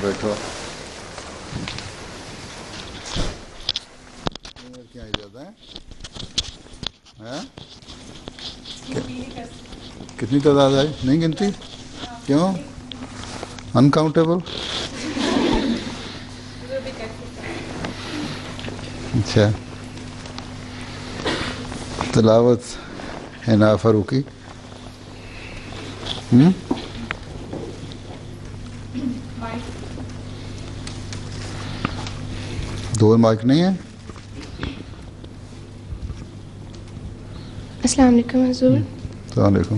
بیٹھو. کیا زیادہ ہے؟ کتنی تعداد ہے؟ نہیں گنتی؟ کیوں؟ انکاؤنٹیبل؟ اچھا. تلاوت حنا فاروقی. دو مائک نہیں ہے. السلام علیکم حضور. السلام علیکم.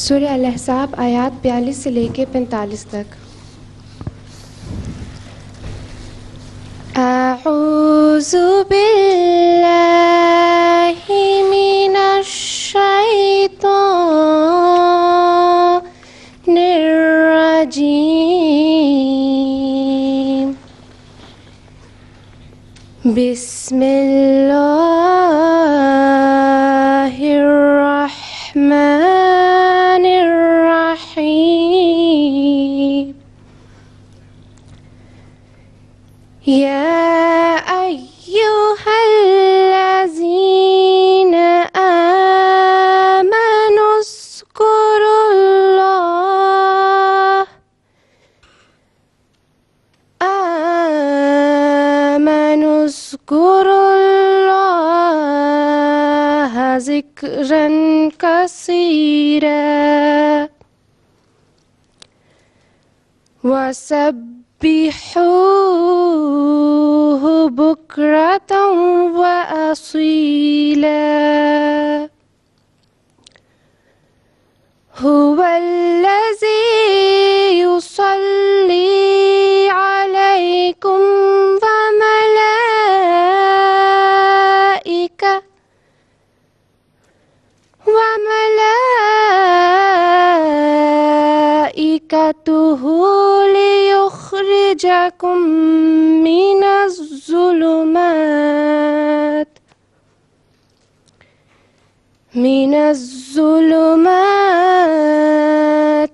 سورہ الاحزاب آیات 42 سے لے کے 45 تک. اعوذ باللہ من الشیطان الرجیم. بسم اللہ الرحمن الرحیم. یا ایہا الذین آمنوا اذکروا اللہ ذکرا کثیرا وسبحوہ بکرۃ وأصیلا. هو الذی یصلی علیکم وملائکتہ لیخرجکم من الظلمات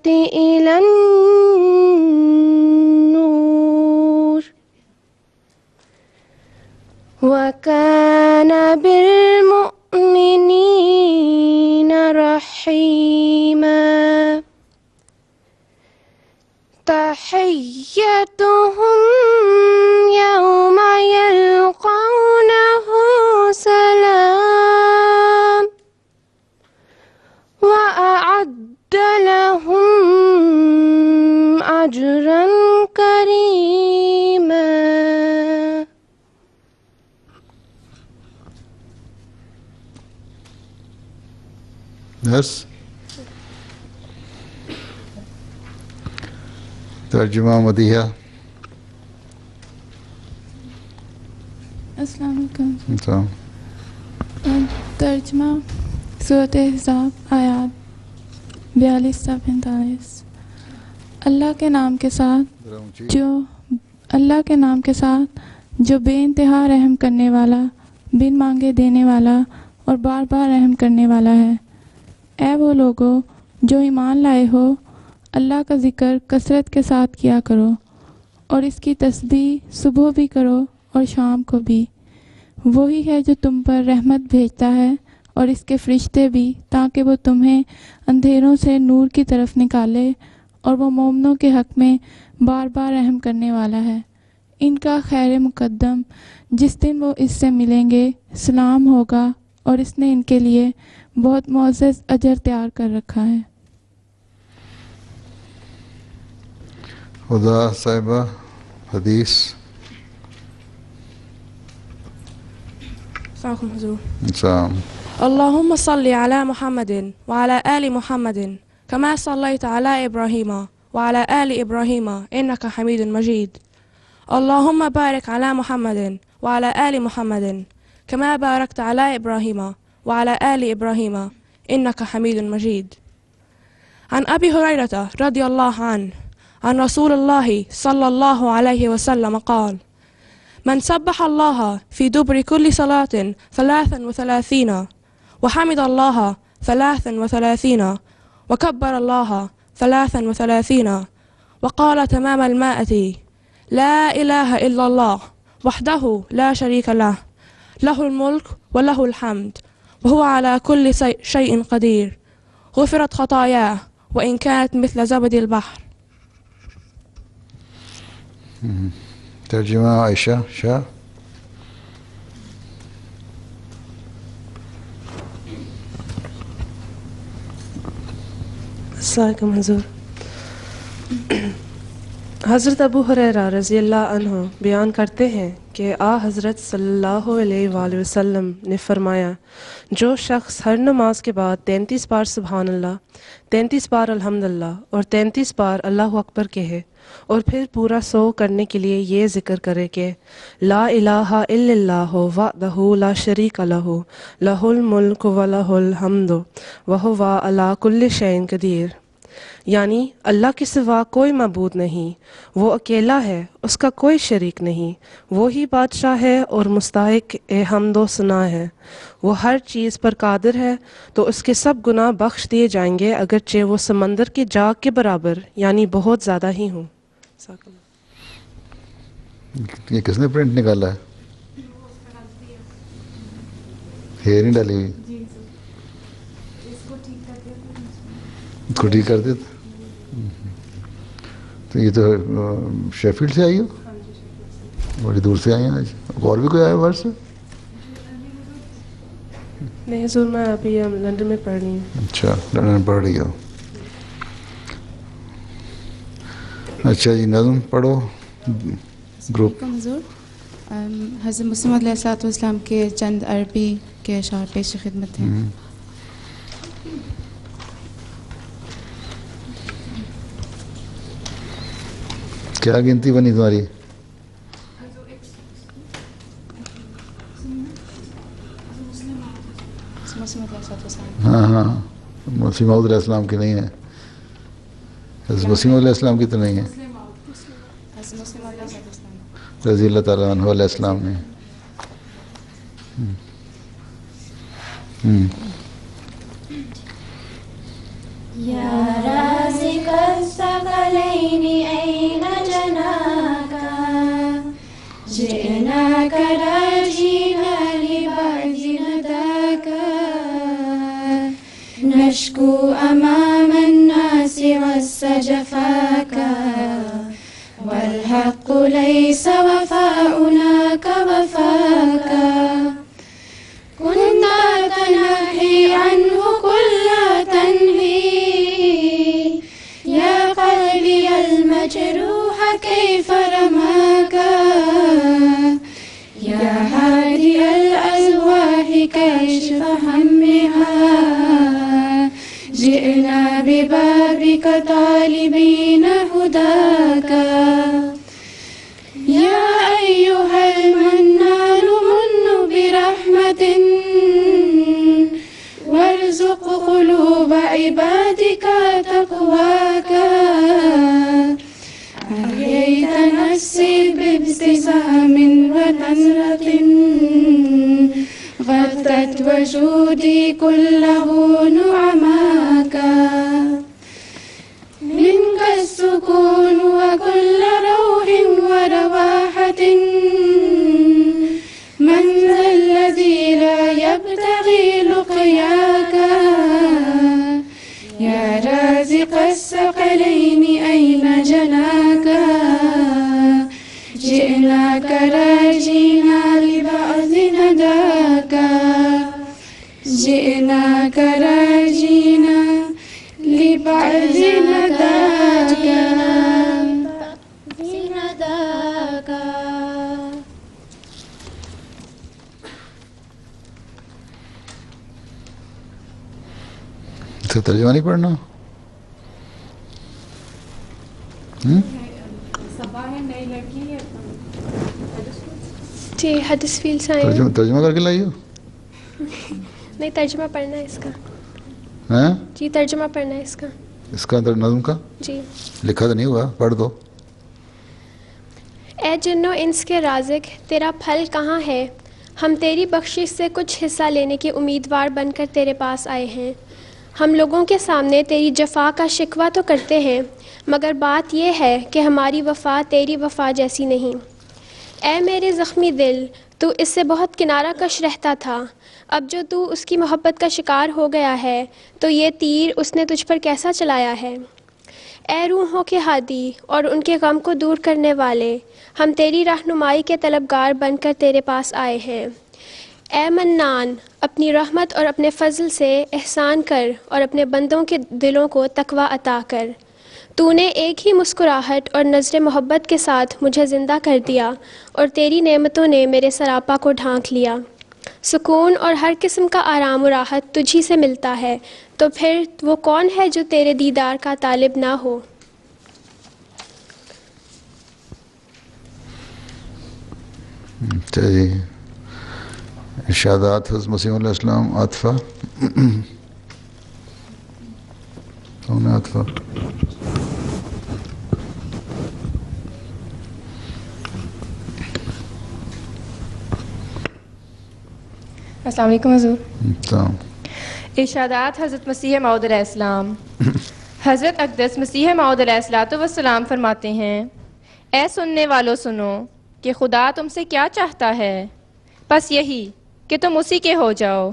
إلی النور وکان بالمؤمنین رحیما. تحیتهم یوم یلقونه سلام وأعد لهم أجرا كريما. Yes. ترجمہ مدیحہ. السلام علیکم. السلام. ترجمہ سورۃ احزاب آیات 42 سے 45. اللہ کے نام کے ساتھ جو بے انتہا رحم کرنے والا، بن مانگے دینے والا اور بار بار رحم کرنے والا ہے. اے وہ لوگو جو ایمان لائے ہو، اللہ کا ذکر کثرت کے ساتھ کیا کرو اور اس کی تسبیح صبح بھی کرو اور شام کو بھی. وہی ہے جو تم پر رحمت بھیجتا ہے اور اس کے فرشتے بھی، تاکہ وہ تمہیں اندھیروں سے نور کی طرف نکالے، اور وہ مومنوں کے حق میں بار بار رحم کرنے والا ہے. ان کا خیر مقدم جس دن وہ اس سے ملیں گے سلام ہوگا، اور اس نے ان کے لیے بہت معزز اجر تیار کر رکھا ہے. خدا صاحبہ حدیث. السلام. اللهم صل على محمد وعلى آل محمد كما صليت على إبراهيم وعلى آل إبراهيم إنك حميد مجيد. اللهم بارك على محمد وعلى آل محمد كما باركت على إبراهيم وعلى آل إبراهيم إنك حميد مجيد. عن أبي هريرة رضي الله عنه عن رسول الله صلى الله عليه وسلم قال: من سبح الله في دبر كل صلاة 33 وحمد الله 33 وكبر الله 33 وقال تمام المائة لا إله إلا الله وحده لا شريك له له الملك وله الحمد وهو على كل شيء قدير غفرت خطاياه وإن كانت مثل زبد البحر. ترجمہ عائشہ شاہ. السلام علیکم حضور. حضرت ابو ہریرہ رضی اللہ عنہ بیان کرتے ہیں کہ حضرت صلی اللہ علیہ وآلہ وسلم نے فرمایا جو شخص ہر نماز کے بعد 33 بار سبحان اللہ، 33 بار الحمدللہ اور 33 بار اللہ اکبر کہے اور پھر پورا سو کرنے کے لیے یہ ذکر کرے کہ لا الہ الا اللہ وحدہ لا شریک لہ لہ الملک ولہ الحمد وہو علی کل شیء قدیر، یعنی اللہ کے سوا کوئی معبود نہیں، وہ اکیلا ہے، اس کا کوئی شریک نہیں، وہی بادشاہ ہے اور مستحق حمد و ثنا ہے، وہ ہر چیز پر قادر ہے، تو اس کے سب گناہ بخش دیے جائیں گے اگرچہ وہ سمندر کے جاگ کے برابر یعنی بہت زیادہ ہی ہوں. یہ کس نے پرنٹ نکالا ہے؟ ہیئر نہیں ڈالی ہوئی، اس کو ٹھیک کر دیتے. تو یہ تو شیفیلڈ سے آئی ہو، بڑی دور سے آئی ہیں آج. اور بھی کوئی آیا باہر سے؟ نہیں حضور، میں ابھی لندن میں پڑھ رہی ہوں. اچھا، لندن پڑھ رہی ہو. اچھا جی، نظم پڑھو گروپ. حضور حضرت مسلم علیہ السلام کے چند عربی کے اشعار پیش خدمت ہیں. کیا گنتی بنی تمہاری؟ ہاں ہاں، مسیح موعود علیہ السلام کی نہیں ہے، حضرت مسیح موعود علیہ السلام کی تو نہیں ہے، رضی اللہ تعالیٰ عنہ علیہ السلام نے. یا رازق الثقلین این جناکا جئناک راجینا لبعض نداکا نشکو امام الناس غص جفاکا والحق لیس وفاؤنا كوفاکا كنت تنحي عنه كل تنهي يا قلبي المجروح كيف رماك يا هادي الأزواح كاشف همها جئنا ببابك طالبين هداك يا أيها المنان من برحمة وارزق قلوب عبادك تقواك أحييت نفسي بابتسام ونظرة غطت وجودي كله نعماك منك السكون وكل روح ورواحة من ذا الذي لا يبتغي لقياك يا رازق الثقلين أين جناك جئناك راجينا لبعض نداك جئناك راجينا لبعض نداك اس کا ترجمہ نہیں پڑھنا؟ جی حدیث فیل سے آئے ہیں. ترجمہ کر کے لائی ہو؟ نہیں، ترجمہ پڑھنا ہے اس کا. ہاں جی ترجمہ پڑھنا ہے اس کا. اس کا نظم کا جی لکھا تو نہیں ہوا، پڑھ دو. اے جن و انس کے رازق، تیرا پھل کہاں ہے؟ ہم تیری بخشش سے کچھ حصہ لینے کے امیدوار بن کر تیرے پاس آئے ہیں. ہم لوگوں کے سامنے تیری جفا کا شکوہ تو کرتے ہیں، مگر بات یہ ہے کہ ہماری وفا تیری وفا جیسی نہیں۔ اے میرے زخمی دل، تو اس سے بہت کنارہ کش رہتا تھا، اب جو تو اس کی محبت کا شکار ہو گیا ہے تو یہ تیر اس نے تجھ پر کیسا چلایا ہے۔ اے روحوں کے ہادی اور ان کے غم کو دور کرنے والے، ہم تیری رہنمائی کے طلبگار بن کر تیرے پاس آئے ہیں۔ اے منان، اپنی رحمت اور اپنے فضل سے احسان کر اور اپنے بندوں کے دلوں کو تقوی عطا کر۔ تو نے ایک ہی مسکراہٹ اور نظر محبت کے ساتھ مجھے زندہ کر دیا اور تیری نعمتوں نے میرے سراپا کو ڈھانک لیا۔ سکون اور ہر قسم کا آرام و راحت تجھی سے ملتا ہے، تو پھر وہ کون ہے جو تیرے دیدار کا طالب نہ ہو۔ اچھا جی، ارشادات حضرت مسیح علیہ السلام۔ عاطفہ، کون ہے عاطفہ؟ السلام علیکم حضور۔ السلام۔ ارشادات حضرت مسیح موعود علیہ السلام۔ حضرت اقدس مسیح موعود علیہ السلام فرماتے ہیں، اے سننے والوں سنو کہ خدا تم سے کیا چاہتا ہے، بس یہی کہ تم اسی کے ہو جاؤ،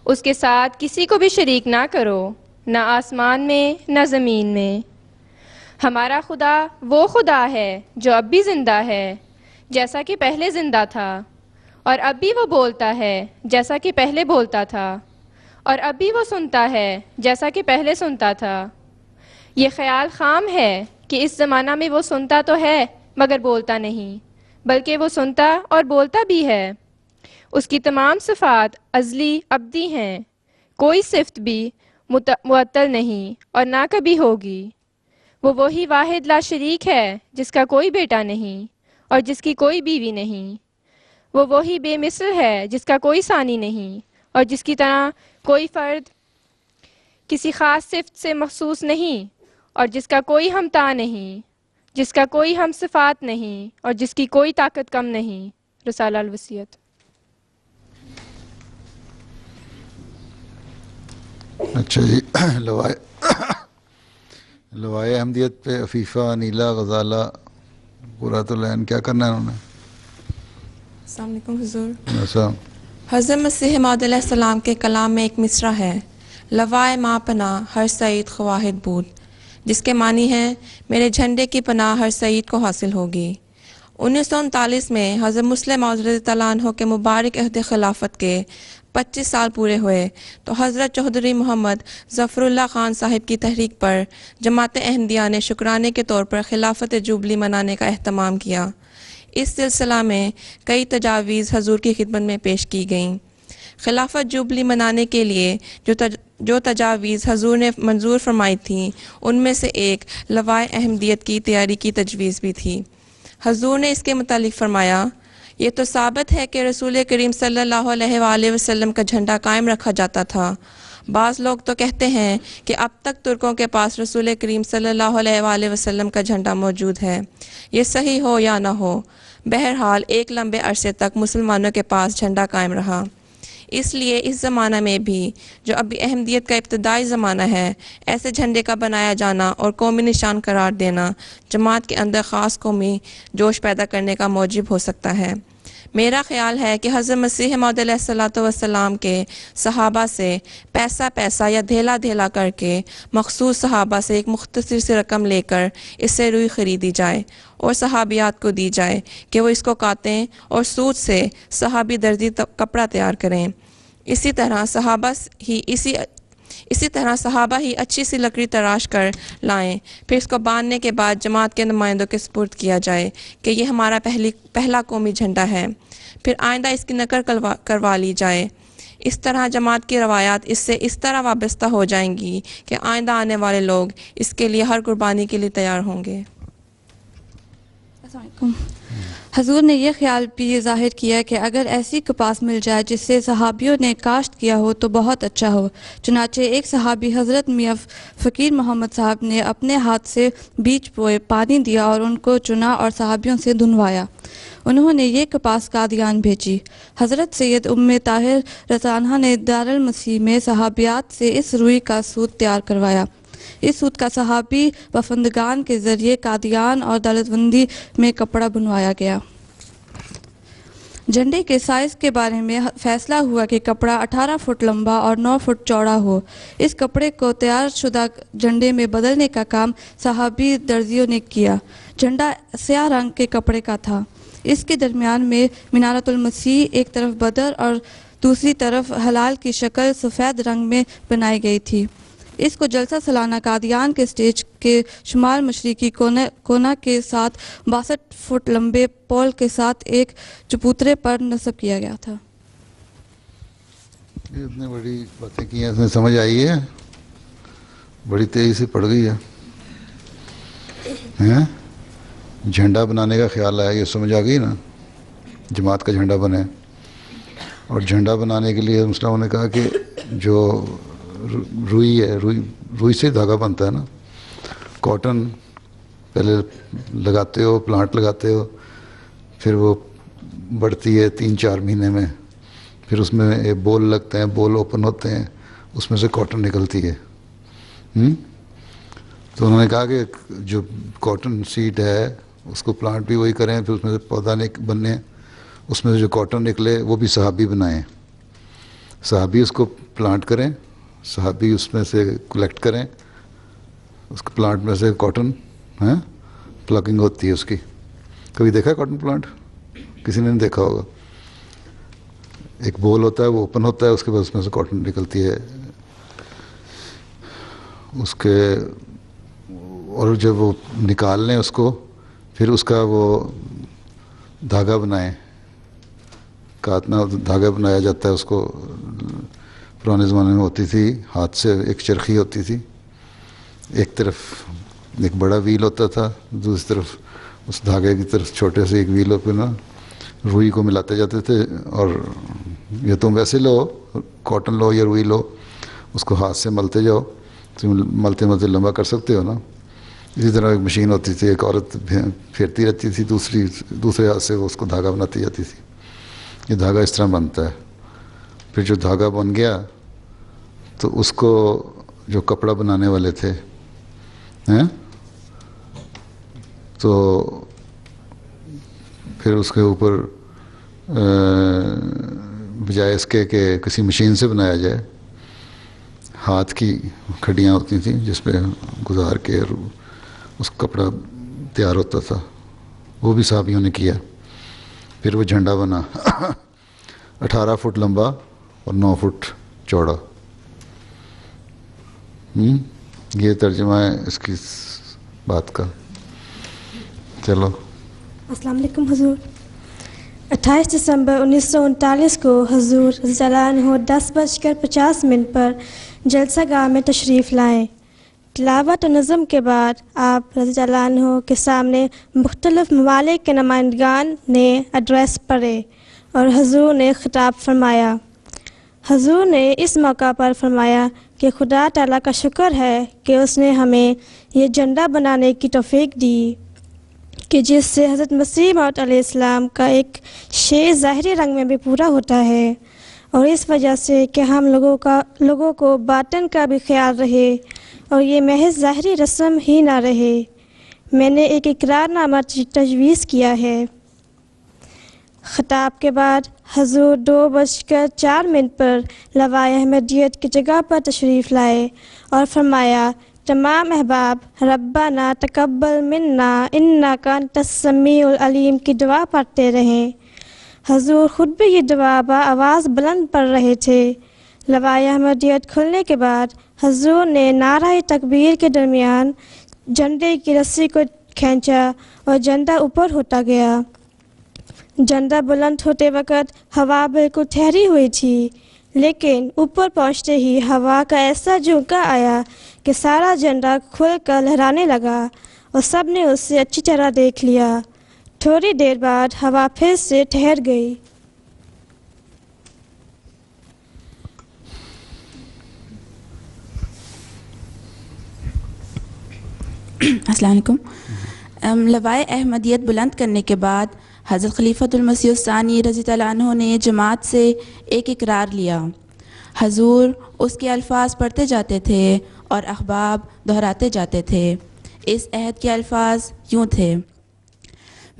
اس کے ساتھ کسی کو بھی شریک نہ کرو، نہ آسمان میں نہ زمین میں۔ ہمارا خدا وہ خدا ہے جو اب بھی زندہ ہے جیسا کہ پہلے زندہ تھا، اور اب بھی وہ بولتا ہے جیسا کہ پہلے بولتا تھا، اور اب بھی وہ سنتا ہے جیسا کہ پہلے سنتا تھا۔ یہ خیال خام ہے کہ اس زمانہ میں وہ سنتا تو ہے مگر بولتا نہیں، بلکہ وہ سنتا اور بولتا بھی ہے۔ اس کی تمام صفات ازلی ابدی ہیں، کوئی صفت بھی معطل نہیں اور نہ کبھی ہوگی۔ وہ وہی واحد لا شریک ہے جس کا کوئی بیٹا نہیں اور جس کی کوئی بیوی نہیں۔ وہ وہی بے مثل ہے جس کا کوئی ثانی نہیں اور جس کی طرح کوئی فرد کسی خاص صفت سے مخصوص نہیں اور جس کا کوئی ہمتا نہیں، جس کا کوئی ہم صفات نہیں اور جس کی کوئی طاقت کم نہیں۔ رسالہ الوصیت۔ اچھا جی، لوائے احمدیت پہ عفیفہ، نیلا، غزالہ، قرۃ العین، کیا کرنا ہے انہوں نے؟ السلام علیکم حضور۔ السلام۔ حضرت مسیح موعود علیہ السلام کے کلام میں ایک مصرع ہے، لوائے ماں پناہ ہر سعید خواہد بود، جس کے معنی ہے میرے جھنڈے کی پناہ ہر سعید کو حاصل ہوگی۔ 1939 میں حضرت مسلم موعود رضی اللہ عنہ کے مبارک عہد خلافت کے 25 سال پورے ہوئے تو حضرت چودھری محمد ظفر اللہ خان صاحب کی تحریک پر جماعت احمدیہ نے شکرانے کے طور پر خلافت جوبلی منانے کا اہتمام کیا۔ اس سلسلہ میں کئی تجاویز حضور کی خدمت میں پیش کی گئیں۔ خلافت جوبلی منانے کے لیے جو تجاویز حضور نے منظور فرمائی تھیں، ان میں سے ایک لوائے احمدیت کی تیاری کی تجویز بھی تھی۔ حضور نے اس کے متعلق فرمایا، یہ تو ثابت ہے کہ رسول کریم صلی اللہ علیہ وآلہ وسلم کا جھنڈا قائم رکھا جاتا تھا۔ بعض لوگ تو کہتے ہیں کہ اب تک ترکوں کے پاس رسول کریم صلی اللہ علیہ وآلہ وسلم کا جھنڈا موجود ہے۔ یہ صحیح ہو یا نہ ہو، بہرحال ایک لمبے عرصے تک مسلمانوں کے پاس جھنڈا قائم رہا۔ اس لیے اس زمانہ میں بھی جو ابھی احمدیت کا ابتدائی زمانہ ہے، ایسے جھنڈے کا بنایا جانا اور قومی نشان قرار دینا جماعت کے اندر خاص قومی جوش پیدا کرنے کا موجب ہو سکتا ہے۔ میرا خیال ہے کہ حضرت مسیح موعود علیہ السلام کے صحابہ سے پیسہ یا دھیلا کر کے مخصوص صحابہ سے ایک مختصر سی رقم لے کر اس سے روئی خریدی جائے اور صحابیات کو دی جائے کہ وہ اس کو کاٹیں اور سوت سے صحابی درزی کپڑا تیار کریں۔ اسی طرح صحابہ ہی اچھی سی لکڑی تراش کر لائیں، پھر اس کو باندھنے کے بعد جماعت کے نمائندوں کے سپرد کیا جائے کہ یہ ہمارا پہلا قومی جھنڈا ہے، پھر آئندہ اس کی نقل کروا لی جائے۔ اس طرح جماعت کی روایات اس سے اس طرح وابستہ ہو جائیں گی کہ آئندہ آنے والے لوگ اس کے لیے ہر قربانی کے لیے تیار ہوں گے۔ السلام علیکم۔ حضور نے یہ خیال بھی ظاہر کیا کہ اگر ایسی کپاس مل جائے جس سے صحابیوں نے کاشت کیا ہو تو بہت اچھا ہو۔ چنانچہ ایک صحابی حضرت میاں فقیر محمد صاحب نے اپنے ہاتھ سے بیج بوئے، پانی دیا اور ان کو چنا اور صحابیوں سے دھنوایا۔ انہوں نے یہ کپاس قادیان بھیجی۔ حضرت سید ام طاہر رضی اللہ عنہا نے دارالمسیح میں صحابیات سے اس روئی کا سوت تیار کروایا۔ اس سوت کا صحابی وفندگان کے ذریعے قادیان اور دولتمندی میں کپڑا بنوایا گیا۔ جھنڈے کے سائز کے بارے میں فیصلہ ہوا کہ کپڑا 18 فٹ لمبا اور 9 فٹ چوڑا ہو۔ اس کپڑے کو تیار شدہ جھنڈے میں بدلنے کا کام صحابی درزیوں نے کیا۔ جھنڈا سیاہ رنگ کے کپڑے کا تھا۔ اس کے درمیان میں منارۃ المسیح ایک طرف بدر اور دوسری طرف ہلال کی شکل سفید رنگ میں بنائی گئی تھی۔ اس کو جلسہ سالانہ قادیان کے سٹیج کے شمال مشرقی کونا کے ساتھ 62 فٹ لمبے پول کے ساتھ ایک چبوترے پر نصب کیا گیا تھا۔ یہ اتنی بڑی باتیں کی ہیں، اس میں سمجھ آئی ہے؟ بڑی تیزی سے پڑ گئی ہے۔ جھنڈا بنانے کا خیال آیا، یہ سمجھ آ گئی نا، جماعت کا جھنڈا بنے۔ اور جھنڈا بنانے کے لیے مسلمانوں نے کہا کہ جو روئی ہے، روئی سے دھاگا بنتا ہے نا، کاٹن پہلے لگاتے ہو، پلانٹ لگاتے ہو، پھر وہ بڑھتی ہے 3-4 مہینے میں، پھر اس میں بول لگتے ہیں، بول اوپن ہوتے ہیں، اس میں سے کاٹن نکلتی ہے۔ تو انہوں نے کہا کہ جو کاٹن سیڈ ہے اس کو پلانٹ بھی وہی کریں، پھر اس میں سے پودا بننے، اس میں سے جو کاٹن نکلے وہ بھی صحابی بنائیں، صحابی اس کو پلانٹ کریں، صحابی اس میں سے کلیکٹ کریں، اس کے پلانٹ میں سے کاٹن پلگنگ ہوتی ہے اس کی۔ کبھی دیکھا ہے کاٹن پلانٹ؟ کسی نے نہیں دیکھا ہوگا۔ ایک بول ہوتا ہے، وہ اوپن ہوتا ہے، اس کے بعد اس میں سے کاٹن نکلتی ہے اس کے، اور جب وہ نکال لیں اس کو، پھر اس کا وہ دھاگا بنائیں، کاتنا دھاگا بنایا جاتا ہے اس کو۔ پرانے زمانے میں ہوتی تھی ہاتھ سے، ایک چرخی ہوتی تھی، ایک طرف ایک بڑا ویل ہوتا تھا، دوسری طرف اس دھاگے کی طرف چھوٹے سے ایک ویل پہ نا روئی کو ملاتے جاتے تھے، اور یا تم ویسے لو، کاٹن لو یا روئی لو، اس کو ہاتھ سے ملتے جاؤ، تم ملتے ملتے لمبا کر سکتے ہو نا۔ اسی طرح ایک مشین ہوتی تھی، ایک عورت پھیرتی رہتی تھی، دوسرے ہاتھ سے وہ اس کو دھاگا بناتی جاتی تھی۔ یہ دھاگا اس طرح بنتا ہے۔ پھر جو دھاگا بن گیا تو اس کو جو کپڑا بنانے والے تھے تو پھر اس کے اوپر بجائے اس کے کہ کسی مشین سے بنایا جائے، ہاتھ کی کھڈیاں ہوتی تھیں جس پہ گزار کے اس کپڑا تیار ہوتا تھا، وہ بھی صحابیوں نے کیا۔ پھر وہ جھنڈا بنا 18 فٹ لمبا اور 9 فٹ چوڑا۔ یہ ترجمہ ہے اس کی بات کا۔ چلو، السلام علیکم حضور۔ 28 دسمبر 1939 کو حضور رضی اللہ عنہ 10:50 پر جلسہ گاہ میں تشریف لائے۔ تلاوت و نظم کے بعد آپ رضی اللہ عنہ کے سامنے مختلف ممالک کے نمائندگان نے ایڈریس پڑھے اور حضور نے خطاب فرمایا۔ حضور نے اس موقع پر فرمایا کہ خدا تعالیٰ کا شکر ہے کہ اس نے ہمیں یہ جھنڈا بنانے کی توفیق دی کہ جس سے حضرت مسیح موعود علیہ السلام کا ایک شے ظاہری رنگ میں بھی پورا ہوتا ہے، اور اس وجہ سے کہ ہم لوگوں کو باطن کا بھی خیال رہے اور یہ محض ظاہری رسم ہی نہ رہے، میں نے ایک اقرار نامہ تجویز کیا ہے۔ خطاب کے بعد حضور 2:04 پر لوائے احمدیت کی جگہ پر تشریف لائے اور فرمایا، تمام احباب ربنا تقبل منا انکا انت السمیع العلیم کی دعا پڑھتے رہیں۔ حضور خود بھی یہ دعا آواز بلند پڑھ رہے تھے۔ لوائے احمدیت کھلنے کے بعد حضور نے نعرہ تکبیر کے درمیان جھنڈے کی رسی کو کھینچا اور جھنڈا اوپر ہوتا گیا۔ جھنڈا بلند ہوتے وقت ہوا بالکل ٹھہری ہوئی تھی، لیکن اوپر پہنچتے ہی ہوا کا ایسا جھونکا آیا کہ سارا جھنڈا کھل کر لہرانے لگا اور سب نے اسے اچھی طرح دیکھ لیا۔ تھوڑی دیر بعد ہوا پھر سے ٹھہر گئی۔ السلام علیکم۔ لوائے احمدیت بلند کرنے کے بعد حضرت خلیفۃ المسیح الثانی رضی اللہ عنہ نے جماعت سے ایک اقرار لیا. حضور اس کے الفاظ پڑھتے جاتے تھے اور احباب دہراتے جاتے تھے. اس عہد کے الفاظ یوں تھے: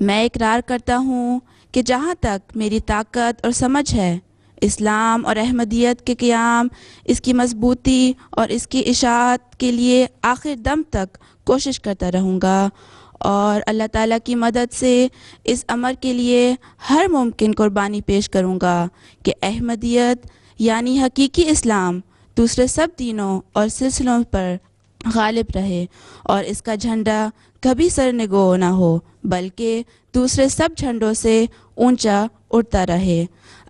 میں اقرار کرتا ہوں کہ جہاں تک میری طاقت اور سمجھ ہے اسلام اور احمدیت کے قیام، اس کی مضبوطی اور اس کی اشاعت کے لیے آخر دم تک کوشش کرتا رہوں گا، اور اللہ تعالیٰ کی مدد سے اس امر کے لیے ہر ممکن قربانی پیش کروں گا کہ احمدیت یعنی حقیقی اسلام دوسرے سب دینوں اور سلسلوں پر غالب رہے اور اس کا جھنڈا کبھی سرنگو نہ ہو بلکہ دوسرے سب جھنڈوں سے اونچا اٹھتا رہے.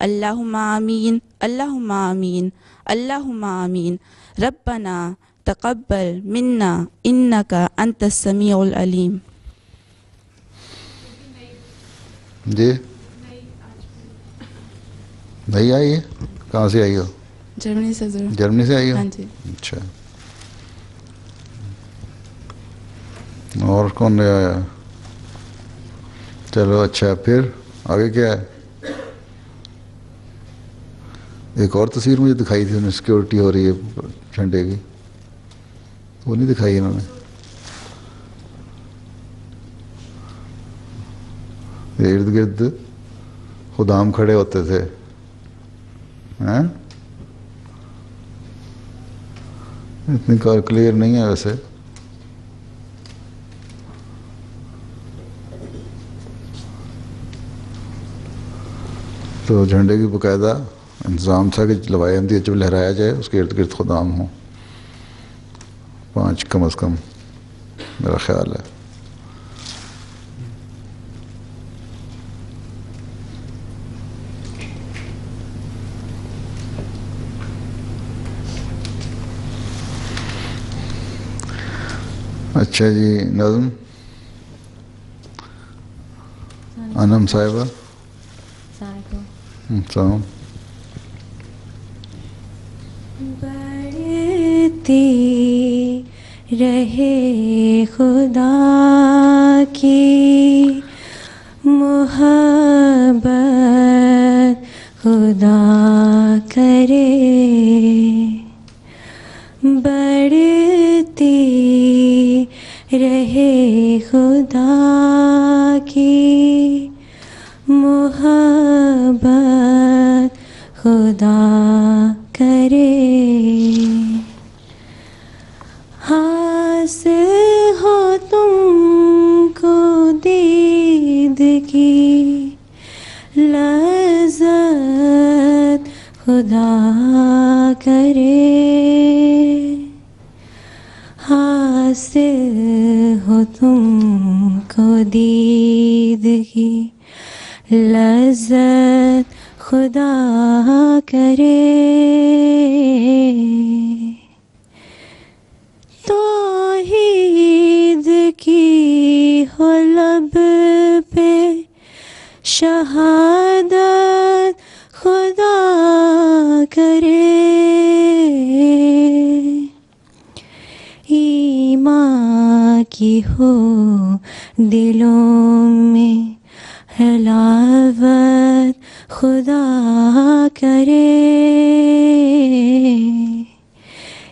اللہم آمین، اللہم آمین، اللہم آمین. ربنا تقبل منا انکا انت السمیع العلیم. جی نہیں آئی ہے؟ کہاں سے آئی ہو؟ جرمنی سے ضرور. جرمنی سے آئی ہو؟ ہاں جی. اچھا. اور کون لے آیا؟ چلو اچھا، پھر آگے کیا ہے؟ ایک اور تصویر مجھے دکھائی تھی، انہیں سیکورٹی ہو رہی ہے جھنڈے کی، وہ نہیں دکھائی انہوں نے. ارد گرد خدام کھڑے ہوتے تھے. اتنی کار کلیئر نہیں ہے ویسے. تو جھنڈے کی باقاعدہ انتظام تھا کہ لوائے احمدیت جب لہرایا جائے اس کے ارد گرد خدام ہوں، 5 کم از کم میرا خیال ہے. اچھا جی، نظم انم صاحبہ. السلام. بڑھتی رہے خدا کی محبت، خدا کرے بڑھتی رہے خدا کی محبت، خدا کرے حاصل ہو تم کو دید کی لذت، خدا کرے حاصل ہو تم کو دید کی لذت، خدا کرے توحید کی ہو لب پہ شہادت، خدا کرے ایمان کی ہو دلوں میں حلاوت، خدا کرے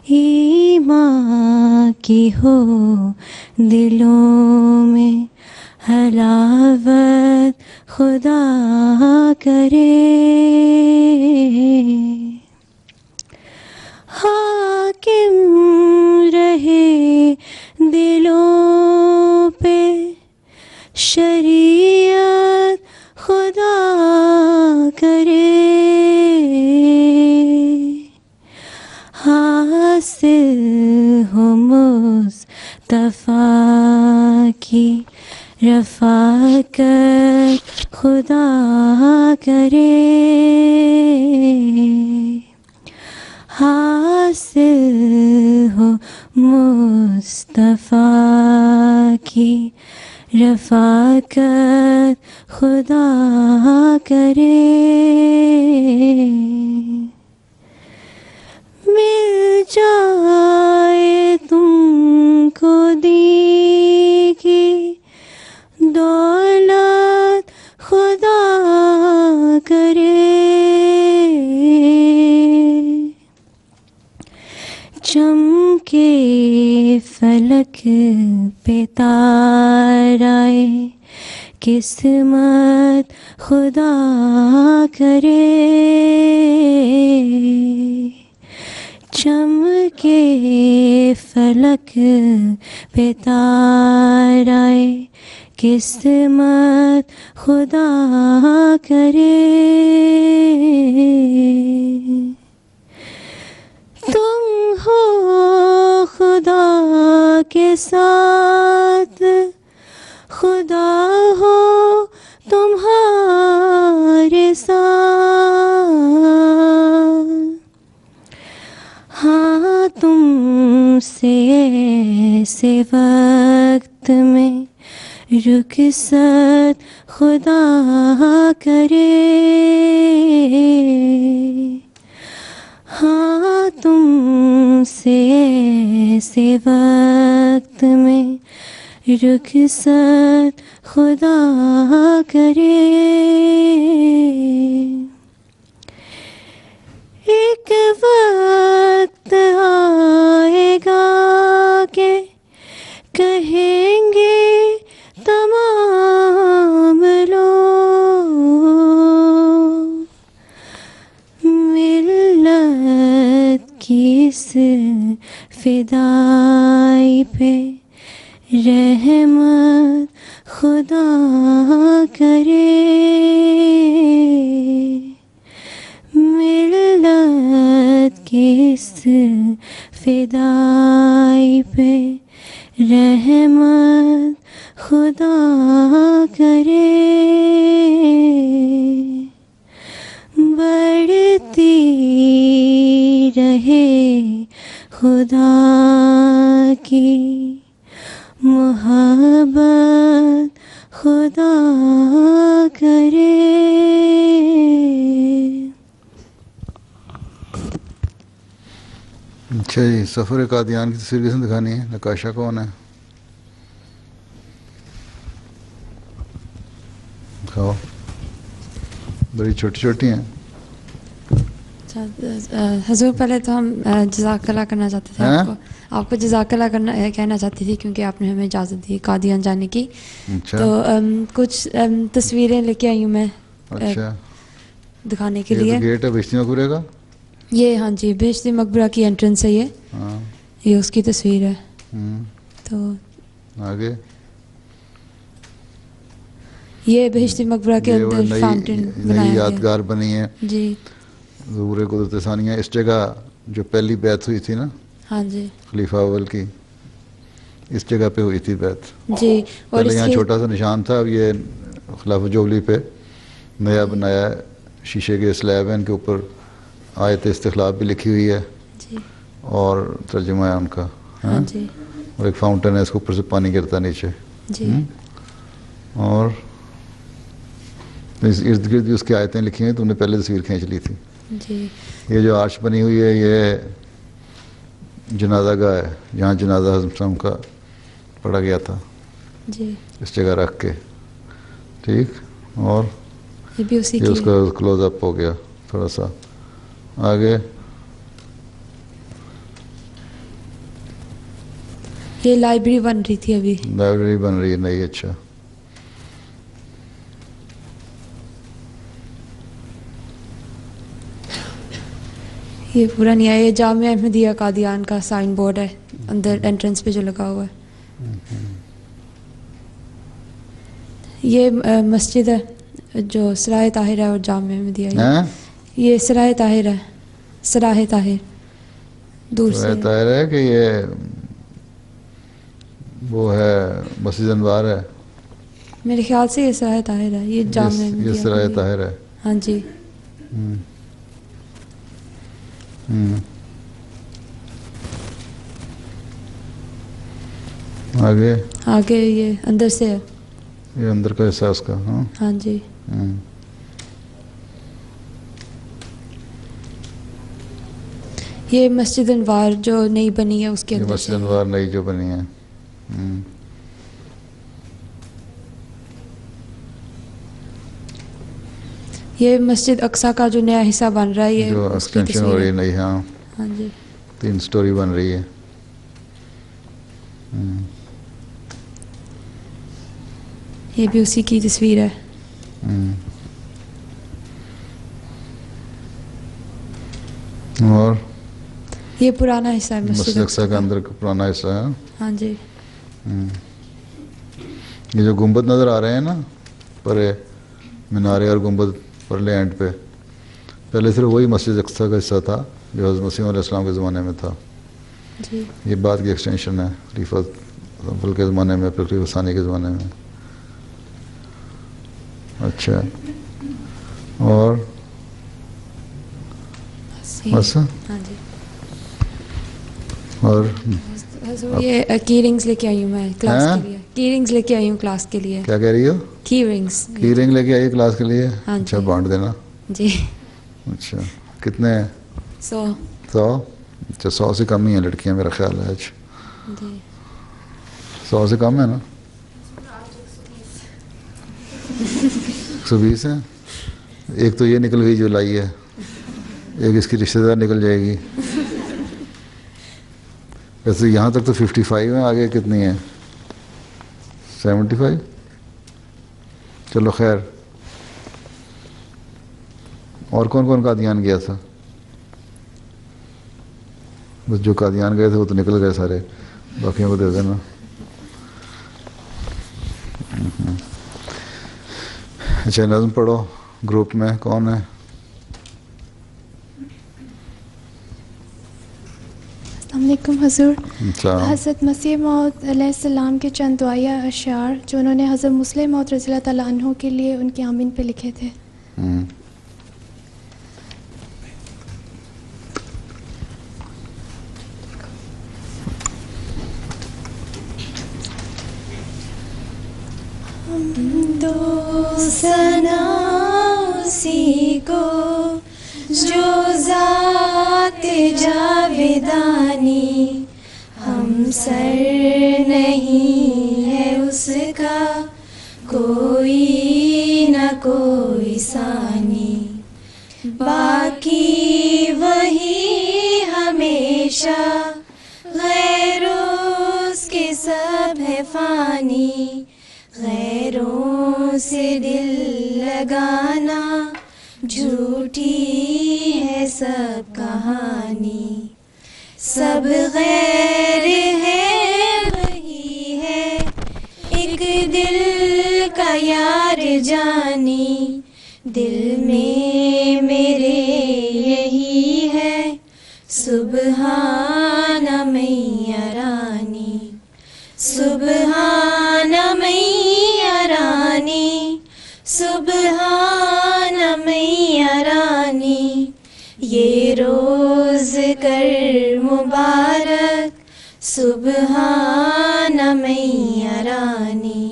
ایمان کی ہو دلوں میں حلاوت، خدا کرے حاکم رہے دلوں پہ شریعت، خدا کرے حاصل ہو مصطفیٰ کی رفاقت، خدا کرے حاصل ہو مصطفیٰ کی رفاقت، خدا کرے مل جائے تم کو دی کی دولت، خدا پہ تار آئے قسمت خدا کرے چمکے فلک پہ تار آئے قسمت خدا کرے تم ہو خدا کے ساتھ خدا ہو تمہارے ساتھ ہاں تم سے ایسے وقت میں رخصت خدا کرے ہاں تم سے ایسے وقت میں رخصت خدا کرے ایک وقت آئے گا کہ کہیں گے تمام لوگ ملت کی اس فدائی پہ رحمت خدا کرے ملت کی اس فدائی پہ رحمت خدا کرے بڑھتی رہے خدا کی محبت خدا کرے. اچھا جی، سفر قادیان کی تصویر کس نے دکھانی ہے؟ نقاشہ کون ہے؟ دکھاؤ. بڑی چھوٹی چھوٹی ہیں. حضور پہلے تو ہم جزاک اللہ کرنا چاہتے تھے آپ کو جزاک اللہ کہنا چاہتی تھی کیونکہ آپ نے ہمیں اجازت دی قادیان جانے کی. تو کچھ تصویریں لے کے آئی ہوں میں دکھانے کے لیے. گیٹ ہے بہشتی مقبرے کا؟ یہ ہاں جی بہشتی مقبرہ کی انٹرنس ہے. یہ اس کی تصویر ہے. تو آگے یہ بہشتی مقبرہ کے اندر فاؤنٹین بنایا یادگار بنی ہے جی ظہور قدرت ثانیہ. اس جگہ جو پہلی بیعت ہوئی تھی نا ہاں جی خلیفہ اول کی، اس جگہ پہ ہوئی تھی بیعت جی. اور پہلے یہاں چھوٹا سا نشان تھا. اب یہ خلافہ جوبلی پہ نیا بنایا ہے. شیشے کے سلیب ہیں، ان کے اوپر آیت استخلاف بھی لکھی ہوئی ہے جی اور ترجمہ ہے ان کا. ہاں جی. اور ایک فاؤنٹین ہے، اس کے اوپر سے پانی گرتا نیچے جی. اور اس ارد گرد بھی اس کی آیتیں لکھی ہیں. تم نے پہلے تصویر کھینچ لی تھی جی. یہ جو آرچ بنی ہوئی ہے یہ جنازہ گاہ ہے، جہاں جنازہ حضرت صاحب کا پڑھا گیا تھا جی اس جگہ رکھ کے. ٹھیک. اور یہ بھی اسی یہ اس کا کلوز اپ ہو گیا تھوڑا سا. آگے یہ لائبریری بن رہی تھی ابھی. لائبریری بن رہی ہے نئی. اچھا. یہ پورا نہیں آیا. یہ جامعہ احمدیہ قادیان کا سائن بورڈ ہے اندر انٹرنس پہ جو لگا ہوا ہے. یہ مسجد ہے جو سراہ طاہر ہے اور جامعہ احمدیہ. یہ سراہ طاہر ہے. سراہ طاہر دور سے طاہر ہے کہ یہ وہ ہے مسجد انوار ہے میرے خیال سے. یہ سراہ طاہر ہے. یہ جامعہ احمدیہ یہ سراہ طاہر ہے. ہاں جی. آگے آگے یہ اندر سے ہے. یہ اندر کا حصہ اس کا. ہاں جی. یہ مسجد انوار جو نئی بنی ہے اس کے اندر. مسجد انوار نئی جو بنی ہے. یہ مسجد اقصیٰ کا جو نیا حصہ بن رہا ہے یہ جو ایکسٹینشن ہو رہی ہے نئی. ہاں ہاں جی. 3 سٹوری بن رہی ہے. یہ بھی اسی کی تصویر ہے. اور یہ پرانا حصہ ہے مسجد اقصیٰ کا اندر کا پرانا حصہ ہے. ہاں جی. یہ جو گنبد نظر آ رہے ہیں نا پرے مینارے اور گنبد پرلے اینڈ پہ، پہلے صرف وہی مسجد اقصیٰ کا حصہ تھا جو حضرت مسیح علیہ السلام کے زمانے میں تھا. جی. یہ بعد کی ایکسٹینشن ہے خلیفہ اول کے زمانے میں، پھر خلیفہ ثانی کے زمانے میں. اچھا، اور بس. ہاں جی. اور حضور یہ کی رنگز لے کے آئی ہوں میں کلاس کے لیے. کی رنگز لے کے آئی ہوں کلاس کے لیے. کیا کہہ رہی ہو؟ کی رنگز. کی رنگ لے کے آئی کلاس کے لیے؟ ہاں اچھا، جی. بانٹ دینا. جی. اچھا، کتنے ہیں؟ 100. 100؟ اچھا، 100 سے کم ہی ہیں لڑکیاں میرا خیال ہے آج. جی. 100 سے کم ہے نا؟ 120 ہیں. ایک تو یہ نکل گئی جو لائی ہے، ایک اس کی رشتہ دار نکل جائے گی. ویسے یہاں تک تو 55 ہیں، آگے کتنی ہیں؟ 75. چلو خیر. اور کون کون قادیان گیا تھا؟ بس جو قادیان گئے تھے وہ تو نکل گئے سارے، باقیوں کو دے دینا. اچھا، نظم پڑھو گروپ میں. کون ہے؟ السلام علیکم حضور. السلام. حضرت مسیح موعود علیہ السلام کے چند دعائیہ اشعار جو انہوں نے حضرت مسلم موعود رضی اللہ تعالیٰ عنہ کے لیے ان کے آمین پہ لکھے تھے. دو ثنا اسی کو جو ذات جاویدانی، ہم سر نہیں ہے اس کا کوئی نہ کوئی ثانی. باقی وہی ہمیشہ، غیر اس کے سب ہے فانی. غیروں سے دل لگانا جھوٹی ہے سب کہانی. سب غیر ہے وہی ہے ایک دل کا یار جانی. دل میں میرے یہی ہے سبحان میاں رانی. سبحان میاں رانی، سبحان میاں رانی. یہ روز کر مبارک سبحان میاں رانی.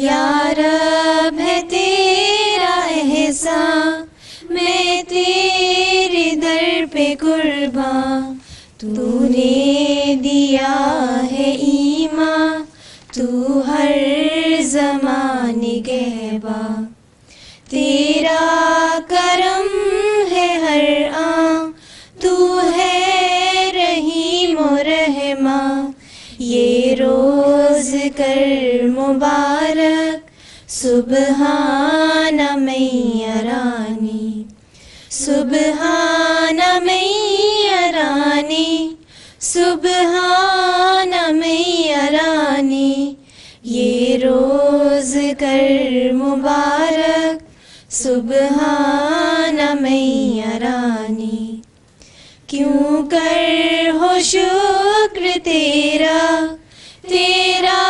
یا رب ہے تیرا احسان، میں تیرے در پہ قربان. تو نے دیا ہے ایمان، تو ہر زمان گہباں. تیرا کرم ہے ہر آن، تو ہے رحیم و رحمان. یہ روز کر مبارک سبحان میاں رانی. سبحان میاں رانی، سبحان میاں رانی. یہ روز کر مبارک سبحان میاں رانی. کیوں کر ہو شکر تیرا، تیرا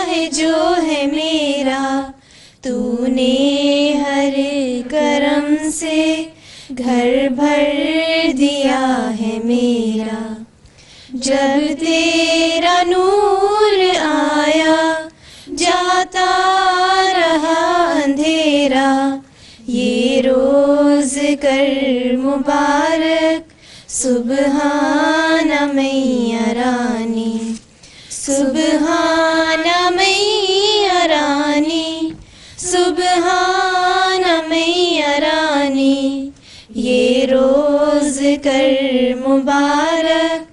ہے جو ہے میرا. تو نے ہر کرم سے گھر بھر دیا ہے میرا. جب تیرا نور آیا جاتا رہا اندھیرا. یہ روز کر مبارک سبحان میاں رانی. سبحان میاں رانی، سبحان میاں رانی. یہ روز کر مبارک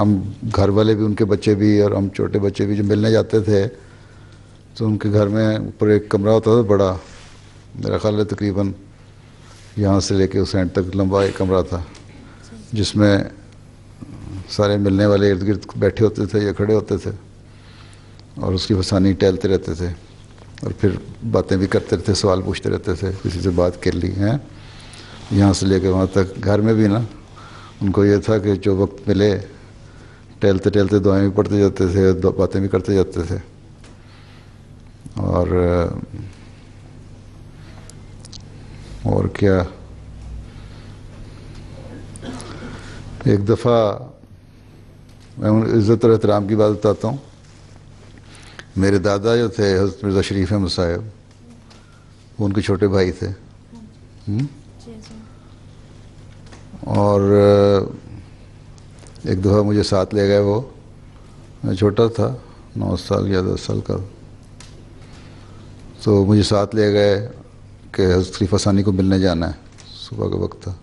ہم گھر والے بھی، ان کے بچے بھی اور ہم چھوٹے بچے بھی جو ملنے جاتے تھے تو ان کے گھر میں اوپر ایک کمرہ ہوتا تھا بڑا، میرا خیال ہے تقریباً یہاں سے لے کے اس اینڈ تک لمبا ایک کمرہ تھا، جس میں سارے ملنے والے ارد گرد بیٹھے ہوتے تھے یا کھڑے ہوتے تھے اور اس کی فسانی ٹہلتے رہتے تھے اور پھر باتیں بھی کرتے رہتے، سوال پوچھتے رہتے تھے، کسی سے بات کر لی ہیں یہاں سے لے کے وہاں تک۔ گھر میں بھی نا ان کو یہ تھا کہ جو وقت ملے ٹہلتے ٹہلتے دعائیں بھی پڑھتے جاتے تھے، باتیں بھی کرتے جاتے تھے۔ اور کیا، ایک دفعہ میں عزت اور احترام کی بات بتاتا ہوں۔ میرے دادا جو تھے حضرت مرزا شریف احمد صاحب، وہ ان کے چھوٹے بھائی تھے، اور ایک دفعہ مجھے ساتھ لے گئے، وہ میں چھوٹا تھا، 9 سال یا 10 سال کا، تو مجھے ساتھ لے گئے کہ حضرت خلیفہ ثانی کو ملنے جانا ہے، صبح کا وقت تھا۔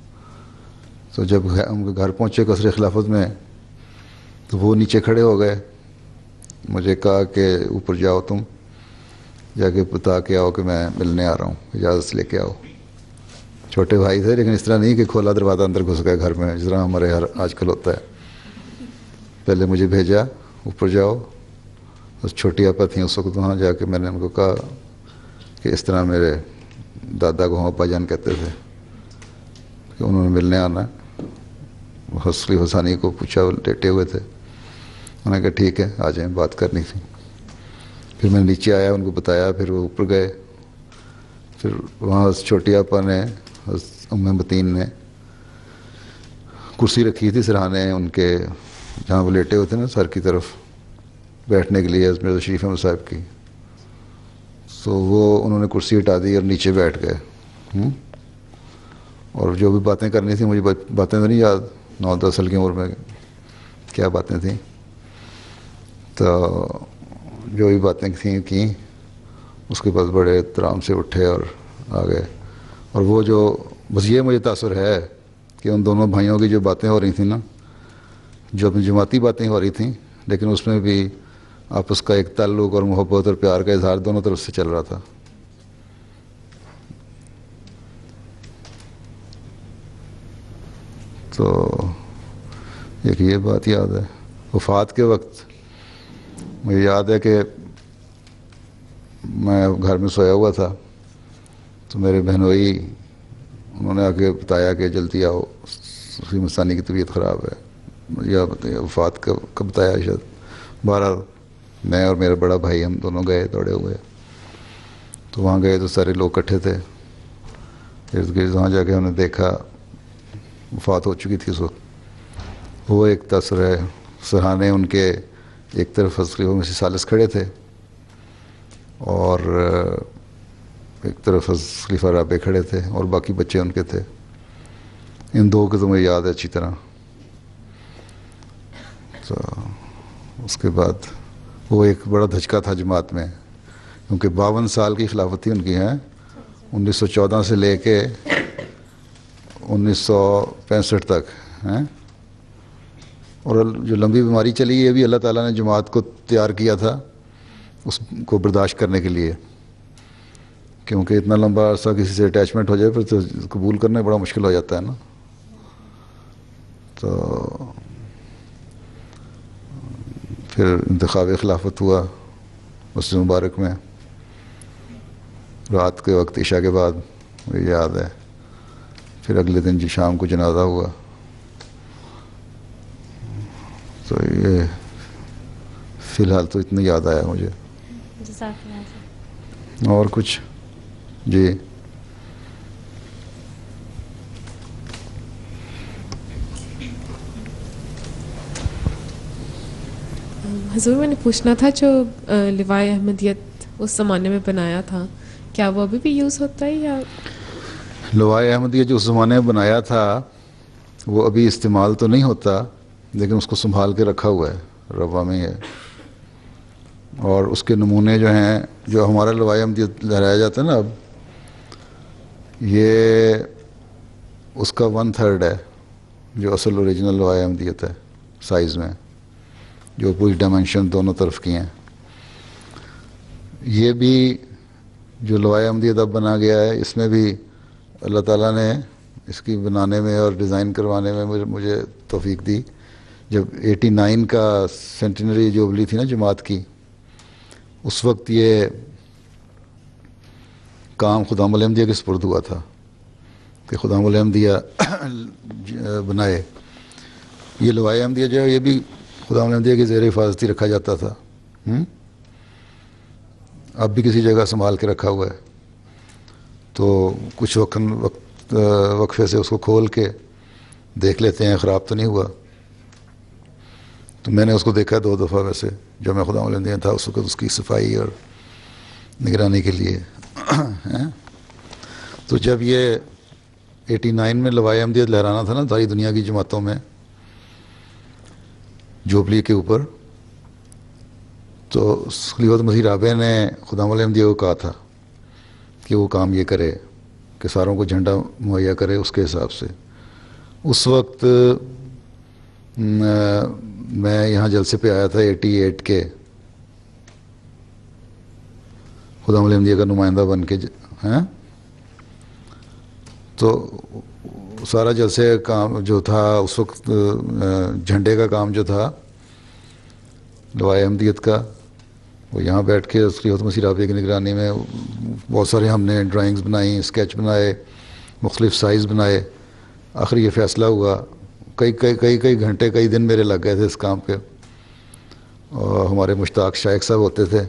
تو جب ان کے گھر پہنچے قصر خلافت میں تو وہ نیچے کھڑے ہو گئے، مجھے کہا کہ اوپر جاؤ، تم جا کے بتا کے آؤ کہ میں ملنے آ رہا ہوں، اجازت لے کے آؤ۔ چھوٹے بھائی تھے لیکن اس طرح نہیں کہ کھولا دروازہ اندر گھس گئے گھر میں، جس طرح ہمارے آج کل ہوتا ہے۔ پہلے مجھے بھیجا اوپر جاؤ، بس چھوٹی آپا تھیں اس وقت، وہاں جا کے میں نے ان کو کہا کہ اس طرح میرے دادا کو ابا جان کہتے تھے کہ انہوں نے ملنے آنا ہے۔ حضرت خلیفہ ثانی کو پوچھا، وہ لیٹے ہوئے تھے، انہوں نے کہا ٹھیک ہے آ جائیں، بات کرنی تھی۔ پھر میں نیچے آیا، ان کو بتایا، پھر وہ اوپر گئے۔ پھر وہاں چھوٹی آپا نے، ام متین نے کرسی رکھی تھی سرہانے ان کے، جہاں وہ لیٹے ہوئے تھے نا سر کی طرف، بیٹھنے کے لیے حضرت مرزا شریف احمد صاحب کی، تو وہ انہوں نے کرسی ہٹا دی اور نیچے بیٹھ گئے۔ اور جو بھی باتیں کرنی تھیں، مجھے باتیں تو نہیں یاد، 9-10 سال کی عمر میں کیا باتیں تھیں، تو جو بھی باتیں تھیں کیں، اس کے بعد بڑے احترام سے اٹھے اور آ گئے۔ اور وہ جو بس یہ مجھے تاثر ہے کہ ان دونوں بھائیوں کی جو باتیں ہو رہی تھیں نا، جو اپنی جماعتی باتیں ہو رہی تھیں، لیکن اس میں بھی آپس کا ایک تعلق اور محبت اور پیار کا اظہار دونوں طرف سے چل رہا تھا۔ تو ایک یہ بات یاد ہے۔ وفات کے وقت مجھے یاد ہے کہ میں گھر میں سویا ہوا تھا، تو میرے بہنوئی انہوں نے آ کے بتایا کہ جلدی آؤ، خلیفہ ثانی کی طبیعت خراب ہے۔ یا بتائیے وفات کب بتایا شاید، 12 میں اور میرا بڑا بھائی ہم دونوں گئے دوڑے ہوئے، تو وہاں گئے تو سارے لوگ اکٹھے تھے ارد گرد، وہاں جا کے ہم نے دیکھا وفات ہو چکی تھی اس وقت۔ وہ ایک تاثر ہے۔ سرہانے ان کے ایک طرف حضرت خلیفہ مسیح ثالث کھڑے تھے اور ایک طرف حضرت خلیفہ رابع کھڑے تھے اور باقی بچے ان کے تھے۔ ان دو کے تو مجھے یاد ہے اچھی طرح۔ تو اس کے بعد وہ ایک بڑا دھچکا تھا جماعت میں، کیونکہ 52 سال کی خلافت تھی ان کی، ہیں 1914 سے لے کے 1965 تک ہیں، اور جو لمبی بیماری چلی یہ بھی اللہ تعالیٰ نے جماعت کو تیار کیا تھا اس کو برداشت کرنے کے لیے، کیونکہ اتنا لمبا عرصہ کسی سے اٹیچمنٹ ہو جائے پھر تو قبول کرنا بڑا مشکل ہو جاتا ہے نا۔ تو پھر انتخاب خلافت ہوا مسجد مبارک میں رات کے وقت عشاء کے بعد، مجھے یاد ہے۔ پھر اگلے دن جی شام کو جنازہ ہوا۔ تو یہ فی الحال تو اتنا یاد آیا مجھے۔ اور کچھ؟ جی حضور میں نے پوچھنا تھا جو لوائے احمدیت اس زمانے میں بنایا تھا، کیا وہ ابھی بھی یوز ہوتا ہے یا؟ لوائے احمدیت جو اس زمانے میں بنایا تھا وہ ابھی استعمال تو نہیں ہوتا، لیکن اس کو سنبھال کے رکھا ہوا ہے، روا میں ہے۔ اور اس کے نمونے جو ہیں، جو ہمارا لوائے احمدیت لہرایا جاتا ہے نا اب، یہ اس کا 1/3 ہے جو اصل اوریجنل لوائے احمدیت ہے سائز میں۔ جو پوری ڈائمنشن دونوں طرف کی ہیں. یہ بھی جو لوائے احمدیت اب بنا گیا ہے، اس میں بھی اللہ تعالیٰ نے اس کی بنانے میں اور ڈیزائن کروانے میں مجھے توفیق دی. جب 89 کا سینٹینری جوبلی تھی نا جماعت کی، اس وقت یہ کام خدام الاحمدیہ کے سپرد ہوا تھا کہ خدام الاحمدیہ بنائے. یہ لوائے احمدیہ جو ہے یہ بھی خدام الاحمدیہ کے زیر حفاظتی رکھا جاتا تھا. اب بھی کسی جگہ سنبھال کے رکھا ہوا ہے. تو کچھ وقفے سے اس کو کھول کے دیکھ لیتے ہیں خراب تو نہیں ہوا. تو میں نے اس کو دیکھا 2 دفعہ ویسے، جب میں خدام الاحمدیہ تھا اس وقت اس کی صفائی اور نگرانی کے لیے. تو جب یہ 89 میں لوائے احمدیت لہرانا تھا نا ساری دنیا کی جماعتوں میں جوبلی کے اوپر، تو خلیفۃ مسیح رابع نے خدام الاحمدیہ کو کہا تھا کہ وہ کام یہ کرے کہ ساروں کو جھنڈا مہیا کرے اس کے حساب سے. اس وقت میں یہاں جلسے پہ آیا تھا 88 کے، خدام الاحمدیہ کا نمائندہ بن کے. تو سارا جلسے کام جو تھا اس وقت، جھنڈے کا کام جو تھا لوائے احمدیت کا، وہ یہاں بیٹھ کے خلیفۃ مسیح رابع کی نگرانی میں بہت سارے ہم نے ڈرائنگز بنائیں، اسکیچ بنائے، مختلف سائز بنائے. آخر یہ فیصلہ ہوا، کئی گھنٹے کئی دن میرے لگ گئے تھے اس کام پہ. اور ہمارے مشتاق شائخ صاحب ہوتے تھے،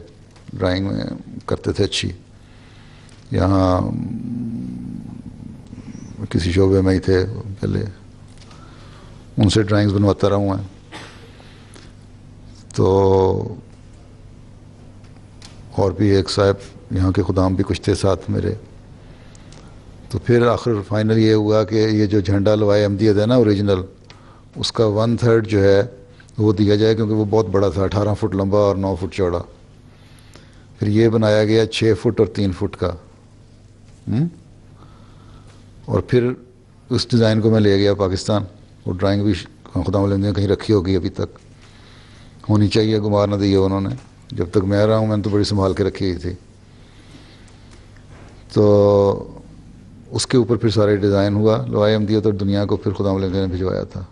ڈرائنگ میں کرتے تھے اچھی، یہاں کسی شعبے میں ہی تھے پہلے، ان سے ڈرائنگز بنواتا رہا ہوں میں. تو اور بھی ایک صاحب یہاں کے خدام بھی کچھ تھے ساتھ میرے. تو پھر آخر فائنل یہ ہوا کہ یہ جو جھنڈا لوائے احمدیت ہے نا اوریجنل، اس کا 1/3 جو ہے وہ دیا جائے، کیونکہ وہ بہت بڑا تھا، 18 فٹ لمبا اور 9 فٹ چوڑا. پھر یہ بنایا گیا 6 فٹ اور 3 فٹ کا. اور پھر اس ڈیزائن کو میں لے گیا پاکستان. وہ ڈرائنگ بھی خدام الاحمدیہ نے کہیں رکھی ہوگی، ابھی تک ہونی چاہیے، گمار نہ دی ہے انہوں نے. جب تک میں رہا ہوں میں نے تو بڑی سنبھال کے رکھی ہوئی تھی. تو اس کے اوپر پھر سارے ڈیزائن ہوا لوائے احمدیت، اور دنیا کو پھر خدام الاحمدیہ نے بھجوایا تھا.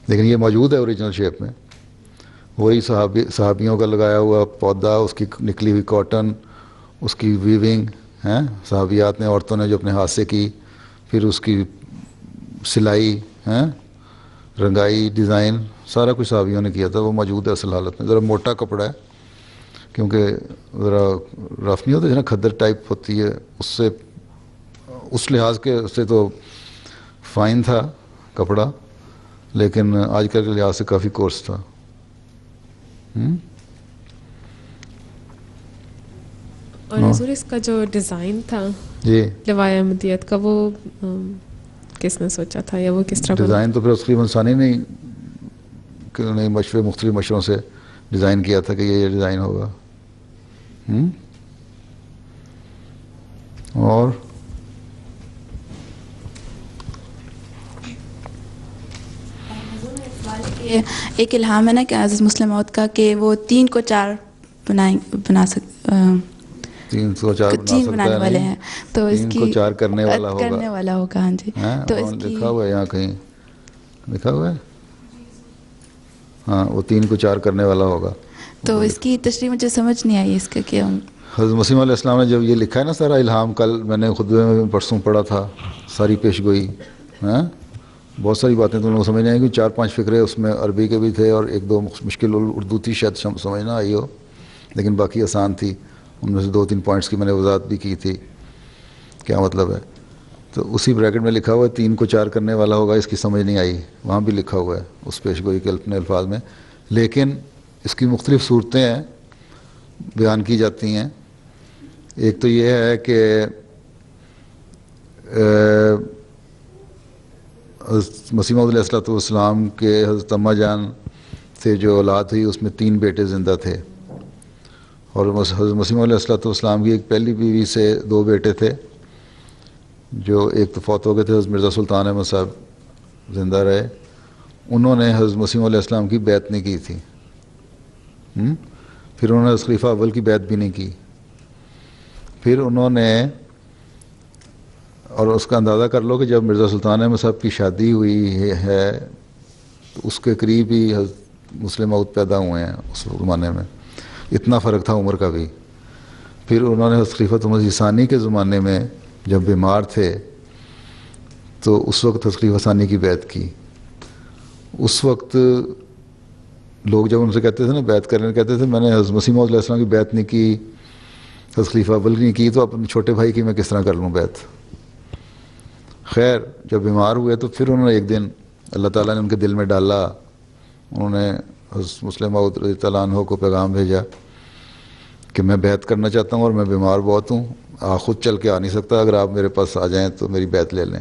لیکن یہ موجود ہے اوریجنل شیپ میں، وہی صحابیوں کا لگایا ہوا پودا، اس کی نکلی ہوئی کاٹن، اس کی ویونگ ہیں صحابیات نے، عورتوں نے جو اپنے ہاتھ سے کی، پھر اس کی سلائی ہیں، رنگائی، ڈیزائن، سارا کچھ صحابیوں نے کیا تھا. وہ موجود ہے اصل حالت میں. ذرا موٹا کپڑا ہے کیونکہ ذرا رف نہیں ہوتا، جو نا کھدر ٹائپ ہوتی ہے، اس سے اس لحاظ کے سے تو فائن تھا کپڑا، لیکن آج کل کے لحاظ سے کافی کورس تھا. اور حضور اس کا جو ڈیزائن تھا جی لوائے احمدیت کا، وہ کس نے سوچا تھا یا وہ کس طرح ڈیزائن؟ تو پھر تقریباً ثانی نے مختلف مشوروں سے ڈیزائن کیا تھا کہ یہ ڈیزائن ہوگا. اور ایک الہام ہے نا کہ حضرت مسلم موعود کا کہ وہ 3 کو 4 بنا سکتے، 3 کو 4 بنانے والے ہیں، تو اس 3 کی کو 4 کرنے والا ہوگا. ہاں جی، تو لکھا ہوا ہے یہاں کہیں، لکھا ہوا ہے ہاں، وہ 3 کو 4 کرنے والا ہوگا. تو اس کی تشریح مجھے سمجھ نہیں آئی اس کا کہ حضرت مسیح علیہ السلام نے جب یہ لکھا ہے نا سارا الہام، کل میں نے خطبے میں پرسوں پڑھا تھا، ساری پیش گوئی، بہت ساری باتیں تو لوگوں کو سمجھ نہیں آئی، کہ 4-5 فقرے اس میں عربی کے بھی تھے اور 1-2 مشکل اردو تھی، شاید سمجھ نہ آئی ہو، لیکن باقی آسان تھی. ان میں سے 2-3 پوائنٹس کی میں نے وضاحت بھی کی تھی کیا مطلب ہے. تو اسی بریکٹ میں لکھا ہوا ہے 3 کو 4 کرنے والا ہوگا، اس کی سمجھ نہیں آئی، وہاں بھی لکھا ہوا ہے اس پیش گوئی کے اپنے الفاظ میں. لیکن اس کی مختلف صورتیں ہیں، بیان کی جاتی ہیں. ایک تو یہ ہے کہ حضرت مسیح موعود علیہ السلام کے حضرت اماں جان سے جو اولاد ہوئی اس میں 3 بیٹے زندہ تھے، اور حضرت مسیح موعود علیہ السلام کی ایک پہلی بیوی سے 2 بیٹے تھے، جو ایک تو فوت ہو گئے تھے، حضرت مرزا سلطان احمد صاحب زندہ رہے. انہوں نے حضرت مسیح علیہ السلام کی بیعت نہیں کی تھی. پھر انہوں نے خلیفہ اول کی بیعت بھی نہیں کی. پھر انہوں نے، اور اس کا اندازہ کر لو کہ جب مرزا سلطان احمد صاحب کی شادی ہوئی ہے تو اس کے قریب ہی مسلم موعود پیدا ہوئے ہیں اس زمانے میں. اتنا فرق تھا عمر کا بھی. پھر انہوں نے خلیفۃ مسیح ثانی کے زمانے میں جب بیمار تھے تو اس وقت خلیفہ ثانی کی بیعت کی. اس وقت لوگ جب ان سے کہتے تھے نا بیعت کرنے، کہتے تھے میں نے حضرت مسیح موعود علیہ السلام کی بیعت نہیں کی، حضرت خلیفہ اول نہیں کی، تو اپنے چھوٹے بھائی کی میں کس طرح کر لوں بیعت. خیر جب بیمار ہوئے تو پھر انہوں نے ایک دن اللہ تعالیٰ نے ان کے دل میں ڈالا، انہوں نے حضرت مسلم موعود رضی اللہ عنہ کو پیغام بھیجا کہ میں بیعت کرنا چاہتا ہوں اور میں بیمار بہت ہوں، خود چل کے آ نہیں سکتا، اگر آپ میرے پاس آ جائیں تو میری بیعت لے لیں.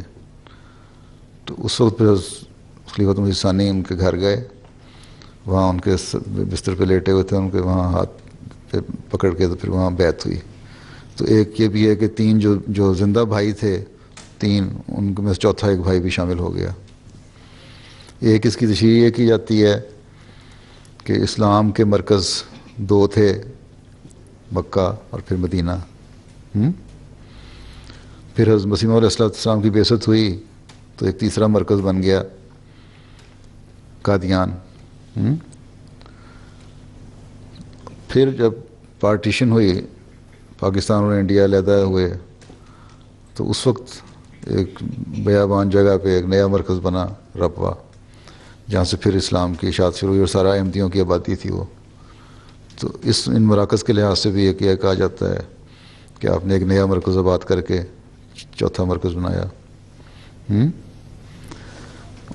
تو اس وقت پھر خلیفۃ مسیح ثانی ان کے گھر گئے، وہاں ان کے بستر پہ لیٹے ہوئے تھے، ان کے وہاں ہاتھ پہ پکڑ کے تو پھر وہاں بیعت ہوئی. تو ایک یہ بھی ہے کہ 3 جو زندہ بھائی تھے 3، ان میں چوتھا ایک بھائی بھی شامل ہو گیا. ایک اس کی تشریح یہ کی جاتی ہے کہ اسلام کے مرکز 2 تھے، مکہ اور پھر مدینہ. پھر حضرت مسیح موعود علیہ السلام کی بعثت ہوئی تو ایک تیسرا مرکز بن گیا قادیان. پھر جب پارٹیشن ہوئی، پاکستان اور انڈیا علیحدہ ہوئے، تو اس وقت ایک بیابان جگہ پہ ایک نیا مرکز بنا ربوہ، جہاں سے پھر اسلام کی اشاعت شروع ہوئی اور سارا احمدیوں کی آبادی تھی وہ. تو ان مراکز کے لحاظ سے بھی یہ کہا جاتا ہے کہ آپ نے ایک نیا مرکز آباد کر کے چوتھا مرکز بنایا.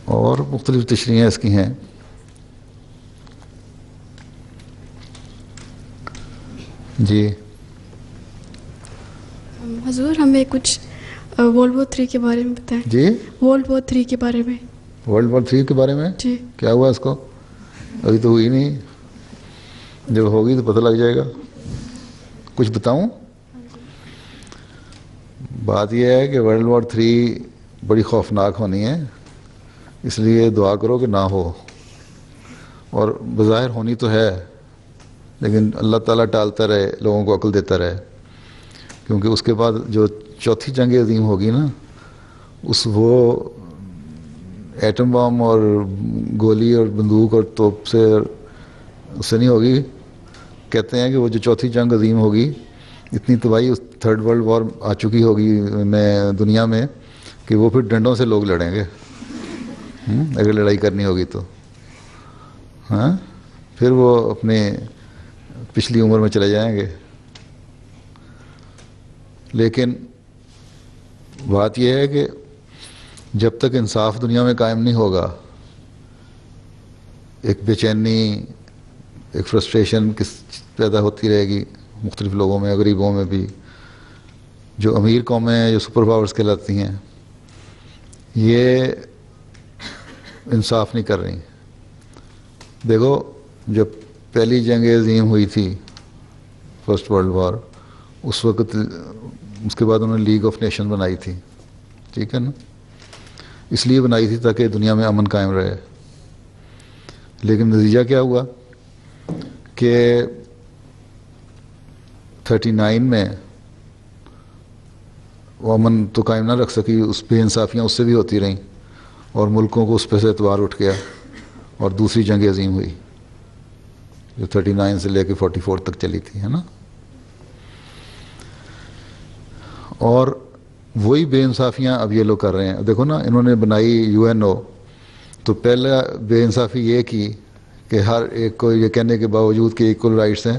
اور مختلف تشریحیں اس کی ہیں. جی حضور ہمیں کچھ ورلڈ وار 3 کے بارے میں بتائیں. جی ورلڈ وار 3 کے بارے میں. ورلڈ وار 3 کے بارے میں جی کیا ہوا اس کو؟ ابھی تو ہوئی نہیں، جب ہوگی تو پتہ لگ جائے گا. کچھ بتاؤں؟ بات یہ ہے کہ ورلڈ وار 3 بڑی خوفناک ہونی ہے، اس لیے دعا کرو کہ نہ ہو. اور بظاہر ہونی تو ہے، لیکن اللہ تعالیٰ ٹالتا رہے، لوگوں کو عقل دیتا رہے. کیونکہ اس کے بعد جو چوتھی جنگ عظیم ہوگی نا، وہ ایٹم بم اور گولی اور بندوق اور توپ سے اس سے نہیں ہوگی. کہتے ہیں کہ وہ جو چوتھی جنگ عظیم ہوگی، اتنی تباہی اس 3rd ورلڈ وار آ چکی ہوگی دنیا میں کہ وہ پھر ڈنڈوں سے لوگ لڑیں گے اگر لڑائی کرنی ہوگی تو. ہاں پھر وہ اپنے پچھلی عمر میں چلے جائیں گے. لیکن بات یہ ہے کہ جب تک انصاف دنیا میں قائم نہیں ہوگا، ایک بے چینی، ایک فرسٹریشن پیدا ہوتی رہے گی مختلف لوگوں میں، غریبوں میں بھی. جو امیر قومیں ہیں، جو سپر پاورز کہلاتی ہیں، یہ انصاف نہیں کر رہی. دیکھو جب پہلی جنگ عظیم ہوئی تھی، 1st ورلڈ وار، اس وقت اس کے بعد انہوں نے لیگ آف نیشن بنائی تھی، ٹھیک ہے نا؟ اس لیے بنائی تھی تاکہ دنیا میں امن قائم رہے. لیکن نتیجہ کیا ہوا کہ 39 میں وہ امن تو قائم نہ رکھ سکی، اس بے انصافیاں اس سے بھی ہوتی رہیں اور ملکوں کو اس پہ سے اعتبار اٹھ گیا اور دوسری جنگ عظیم ہوئی جو 39 سے لے کے 44 تک چلی تھی، ہے نا؟ اور وہی بے انصافیاں اب یہ لوگ کر رہے ہیں. دیکھو نا، انہوں نے بنائی UNO، تو پہلا بے انصافی یہ کی کہ ہر ایک کو یہ کہنے کے باوجود کہ ایکول رائٹس ہیں،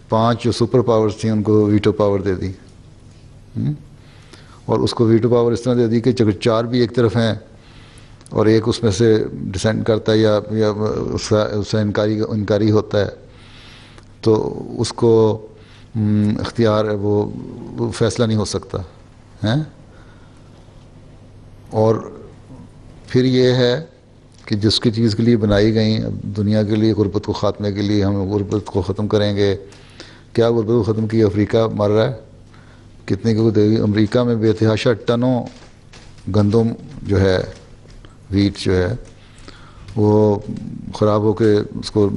5 جو سپر پاورز تھیں ان کو ویٹو پاور دے دی. اور اس کو ویٹو پاور اس طرح دے دی کہ 4 بھی ایک طرف ہیں اور ایک اس میں سے ڈسینٹ کرتا ہے یا اس سے انکاری ہوتا ہے، تو اس کو اختیار وہ فیصلہ نہیں ہو سکتا ہے. اور پھر یہ ہے کہ جس کی چیز کے لیے بنائی گئیں، دنیا کے لیے غربت کو خاتمے کے لیے ہم غربت کو ختم کریں گے. کیا غربت کو ختم کی؟ افریقہ مر رہا ہے، کتنے کو دے گی؟ امریکہ میں بے تحاشا ٹنوں گندم جو ہے، ویٹ جو ہے، وہ خراب ہو کے اس کو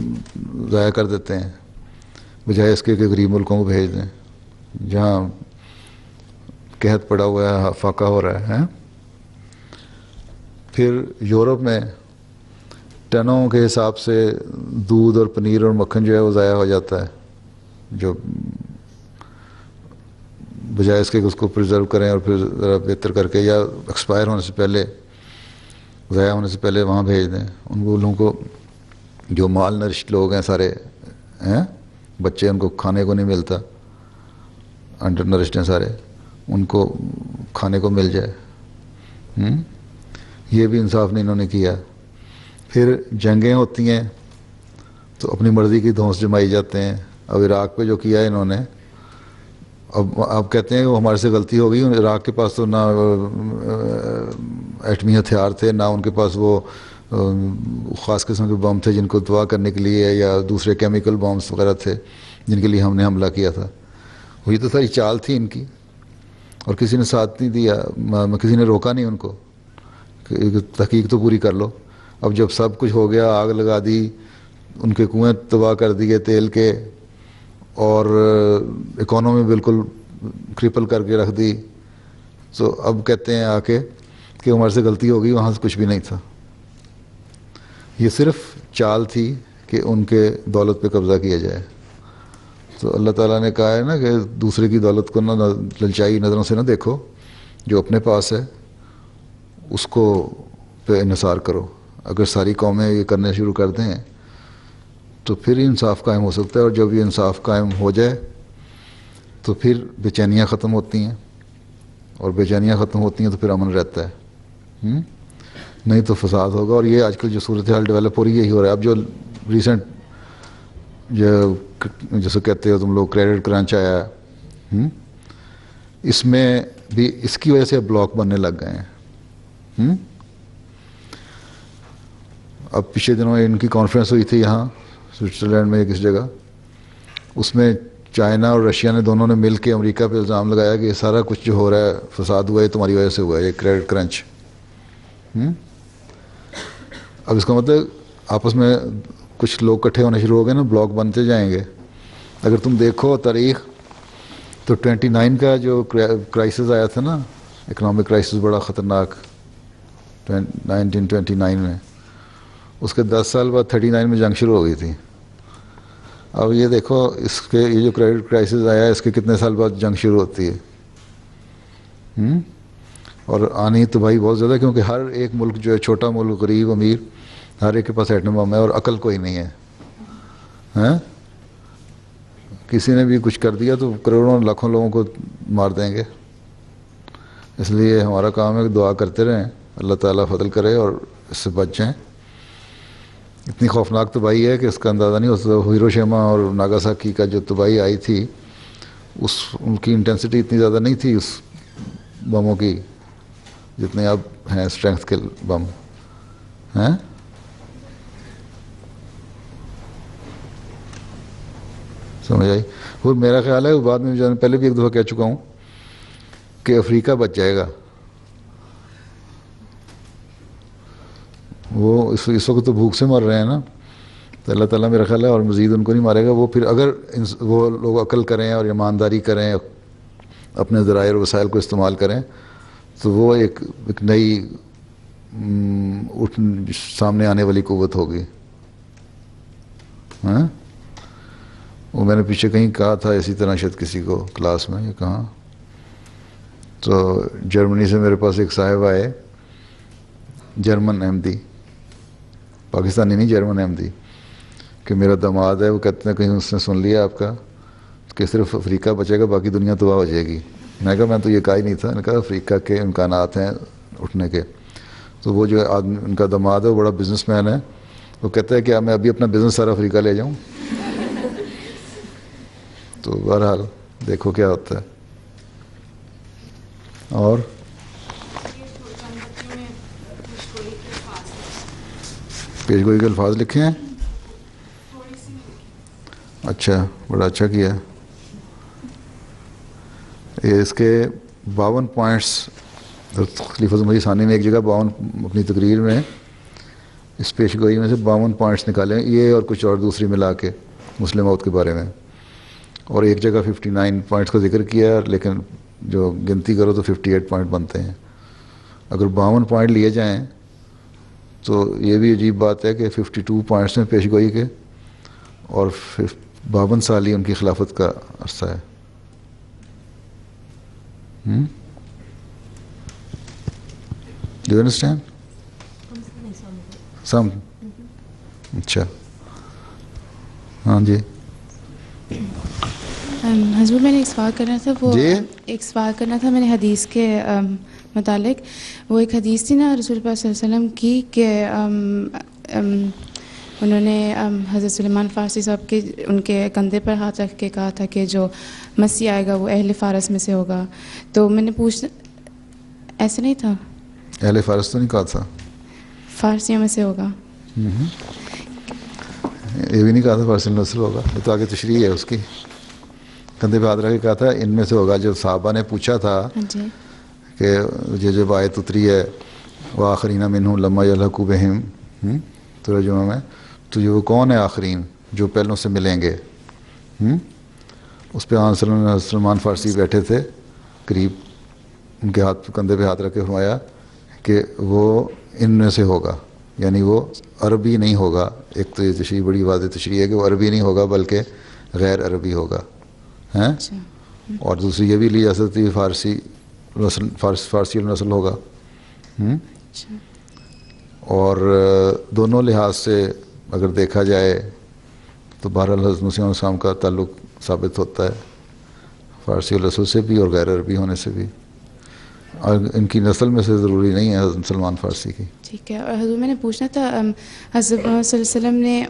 ضائع کر دیتے ہیں بجائے اس کے کہ غریب ملکوں کو بھیج دیں جہاں قحط پڑا ہوا ہے, فاقہ ہو رہا ہے. پھر یورپ میں ٹنوں کے حساب سے دودھ اور پنیر اور مکھن جو ہے وہ ضائع ہو جاتا ہے, جو بجائے اس کے کہ اس کو پرزرو کریں اور پھر ذرا بہتر کر کے یا ایکسپائر ہونے سے پہلے, ضائع ہونے سے پہلے وہاں بھیج دیں. ان لوگوں کو جو مال نرشڈ لوگ ہیں سارے ہیں, بچے ان کو کھانے کو نہیں ملتا, انڈر نرشڈ ہیں سارے, ان کو کھانے کو مل جائے. یہ بھی انصاف نہیں انہوں نے کیا. پھر جنگیں ہوتی ہیں تو اپنی مرضی کی دھونس جمائی جاتے ہیں. اب عراق پہ جو کیا ہے انہوں نے, اب آپ کہتے ہیں کہ وہ ہمارے سے غلطی ہو گئی. عراق کے پاس تو نہ ایٹمی ہتھیار تھے, نہ ان کے پاس وہ خاص قسم کے بم تھے جن کو تباہ کرنے کے لیے, یا دوسرے کیمیکل بمس وغیرہ تھے جن کے لیے ہم نے حملہ کیا تھا. وہی تو ساری چال تھی ان کی, اور کسی نے ساتھ نہیں دیا, کسی نے روکا نہیں ان کو کہ تحقیق تو پوری کر لو. اب جب سب کچھ ہو گیا, آگ لگا دی, ان کے کنویں تباہ کر دیے تیل کے, اور اکانومی بالکل کرپل کر کے رکھ دی, تو اب کہتے ہیں آ کے کہ ہمارے سے غلطی ہو گئی, وہاں سے کچھ بھی نہیں تھا. یہ صرف چال تھی کہ ان کے دولت پہ قبضہ کیا جائے. تو اللہ تعالیٰ نے کہا ہے نا کہ دوسرے کی دولت کو نہ للچائی نظروں سے نہ دیکھو, جو اپنے پاس ہے اس کو پہ انحصار کرو. اگر ساری قومیں یہ کرنے شروع کر دیں تو پھر انصاف قائم ہو سکتا ہے, اور جب یہ انصاف قائم ہو جائے تو پھر بے چینیاں ختم ہوتی ہیں, اور بے چینیاں ختم ہوتی ہیں تو پھر امن رہتا ہے. نہیں تو فساد ہوگا. اور یہ آج کل جو صورتحال ڈیولپ ہو رہی ہے یہی ہو رہا ہے. اب جو ریسنٹ جو جیسے کہتے ہو تم لوگ کریڈٹ کرنچ آیا ہے, اس میں بھی اس کی وجہ سے بلاک بننے لگ گئے ہیں. اب پچھلے دنوں ان کی کانفرنس ہوئی تھی یہاں سوئٹزرلینڈ میں کس جگہ, اس میں چائنا اور رشیا نے دونوں نے مل کے امریکہ پہ الزام لگایا کہ یہ سارا کچھ جو ہو رہا ہے فساد ہوا ہے تمہاری وجہ سے ہوا ہے, یہ کریڈٹ کرنچ. اب اس کا مطلب آپس میں کچھ لوگ اکٹھے ہونے شروع ہو گئے نا, بلاک بنتے جائیں گے. اگر تم دیکھو تاریخ تو 29 کا جو کرائسس آیا تھا نا, اکنامک کرائسس بڑا خطرناک 1929 میں, اس کے 10 سال بعد 39 میں جنگ شروع ہو گئی تھی. اب یہ دیکھو اس کے یہ جو کریڈٹ کرائسس آیا ہے اس کے کتنے سال بعد جنگ شروع ہوتی ہے. اور آنی تباہی بہت زیادہ, کیونکہ ہر ایک ملک جو ہے, چھوٹا ملک, غریب, امیر, ہر ایک کے پاس ایٹم بم ہے اور عقل کوئی نہیں ہے. کسی نے بھی کچھ کر دیا تو کروڑوں لاکھوں لوگوں کو مار دیں گے. اس لیے ہمارا کام ہے کہ دعا کرتے رہیں, اللہ تعالیٰ فضل کرے اور اس سے بچ جائیں. اتنی خوفناک تباہی ہے کہ اس کا اندازہ نہیں ہو سکتا. ہیروشیما اور ناگاساکی کا جو تباہی آئی تھی ان کی انٹینسٹی اتنی زیادہ نہیں تھی اس بموں کی جتنے اب ہیں اسٹرینتھ کے بم ہیں. سمجھ آئی؟ اور میرا خیال ہے وہ بعد میں جو پہلے بھی ایک دفعہ کہہ چکا ہوں کہ افریقہ بچ جائے گا. وہ اس وقت تو بھوک سے مر رہے ہیں نا, تو اللہ تعالیٰ میرا خیال ہے اور مزید ان کو نہیں مارے گا. وہ پھر اگر وہ لوگ عقل کریں اور ایمانداری کریں, اپنے ذرائع اور وسائل کو استعمال کریں, تو وہ ایک نئی سامنے آنے والی قوت ہوگی. ہاں, وہ میں نے پیچھے کہیں کہا تھا اسی طرح شاید کسی کو کلاس میں, یہ کہاں, تو جرمنی سے میرے پاس ایک صاحب آئے, جرمن احمدی, پاکستانی نہیں, جرمن احمدی, کہ میرا داماد ہے, وہ کہتے ہیں کہیں اس نے سن لیا آپ کا کہ صرف افریقہ بچے گا باقی دنیا تباہ ہو جائے گی. میں نے کہا میں تو یہ کہا ہی نہیں تھا. میں نے کہا افریقہ کے امکانات ہیں اٹھنے کے. تو وہ جو آدمی ان کا داماد ہے وہ بڑا بزنس مین ہے, وہ کہتا ہے کہ میں ابھی اپنا بزنس سارا افریقہ لے جاؤں. تو بہرحال دیکھو کیا ہوتا ہے. اور پیش گوئی کے الفاظ لکھے ہیں. اچھا, بڑا اچھا کیا. یہ اس کے 52 پوائنٹس خلیفہ مسیح ثانی نے ایک جگہ 52 اپنی تقریر میں اس پیش گوئی میں سے 52 پوائنٹس نکالے ہیں، یہ اور کچھ اور دوسری ملا کے مسلم موت کے بارے میں، اور ایک جگہ 59 پوائنٹس کا ذکر کیا ہے، لیکن جو گنتی کرو تو 58 پوائنٹ بنتے ہیں۔ اگر 52 پوائنٹ لیے جائیں تو یہ بھی عجیب بات ہے کہ 52 پوائنٹس میں پیش گوئی کے، اور 52 سال ہی ان کی خلافت کا عرصہ ہے۔ Do you understand? سم اچھا، ہاں جی حضور میں نے ایک سوال کرنا تھا، وہ جی ایک سوال کرنا تھا میں نے حدیث کے متعلق۔ وہ ایک حدیث تھی نا رسول اللہ صلی اللہ علیہ وسلم کی کہ انہوں نے حضرت سلیمان فارسی صاحب کے ان کے کندھے پر ہاتھ رکھ کے کہا تھا کہ جو مسیح آئے گا وہ اہل فارس میں سے ہوگا۔ تو میں نے ایسا نہیں تھا؟ اہل فارس تو نہیں کہا تھا، فارسیوں میں سے ہوگا۔ یہ بھی نہیں کہا تھا فارسی نسل ہوگا، یہ تو آگے تشریح ہے اس کی۔ کندھے پہ ہاتھ رکھ کے کہا تھا ان میں سے ہوگا۔ جو صحابہ نے پوچھا تھا کہ یہ جو آیت اتری ہے وآخرین منہم لما یلحقوا بہم ترجمہ میں، تو یہ وہ کون ہے آخرین جو پہلوں سے ملیں گے؟ اس پہ آن صلی اللہ علیہ وسلم سلمان فارسی بیٹھے تھے قریب، ان کے ہاتھ کندھے پہ ہاتھ رکھ کے فرمایا کہ وہ ان میں سے ہوگا، یعنی وہ عربی نہیں ہوگا۔ ایک تو یہ تشریح بڑی واضح تشریح ہے کہ وہ عربی نہیں ہوگا بلکہ غیر عربی ہوگا، ہیں؟ اور دوسری یہ بھی لی جا سکتی ہے فارسی النسل ہوگا۔ اور دونوں لحاظ سے اگر دیکھا جائے تو بہرحال حضرت مسیح علیہ السلام کا تعلق ثابت ہوتا ہے فارسی النسل سے بھی اور غیر عربی ہونے سے بھی، اور ان کی نسل میں سے ضروری نہیں ہے حضرت سلمان فارسی کی۔ ٹھیک ہے۔ اور حضور میں نے پوچھنا تھا، حضرت محمد صلی اللہ علیہ وسلم نے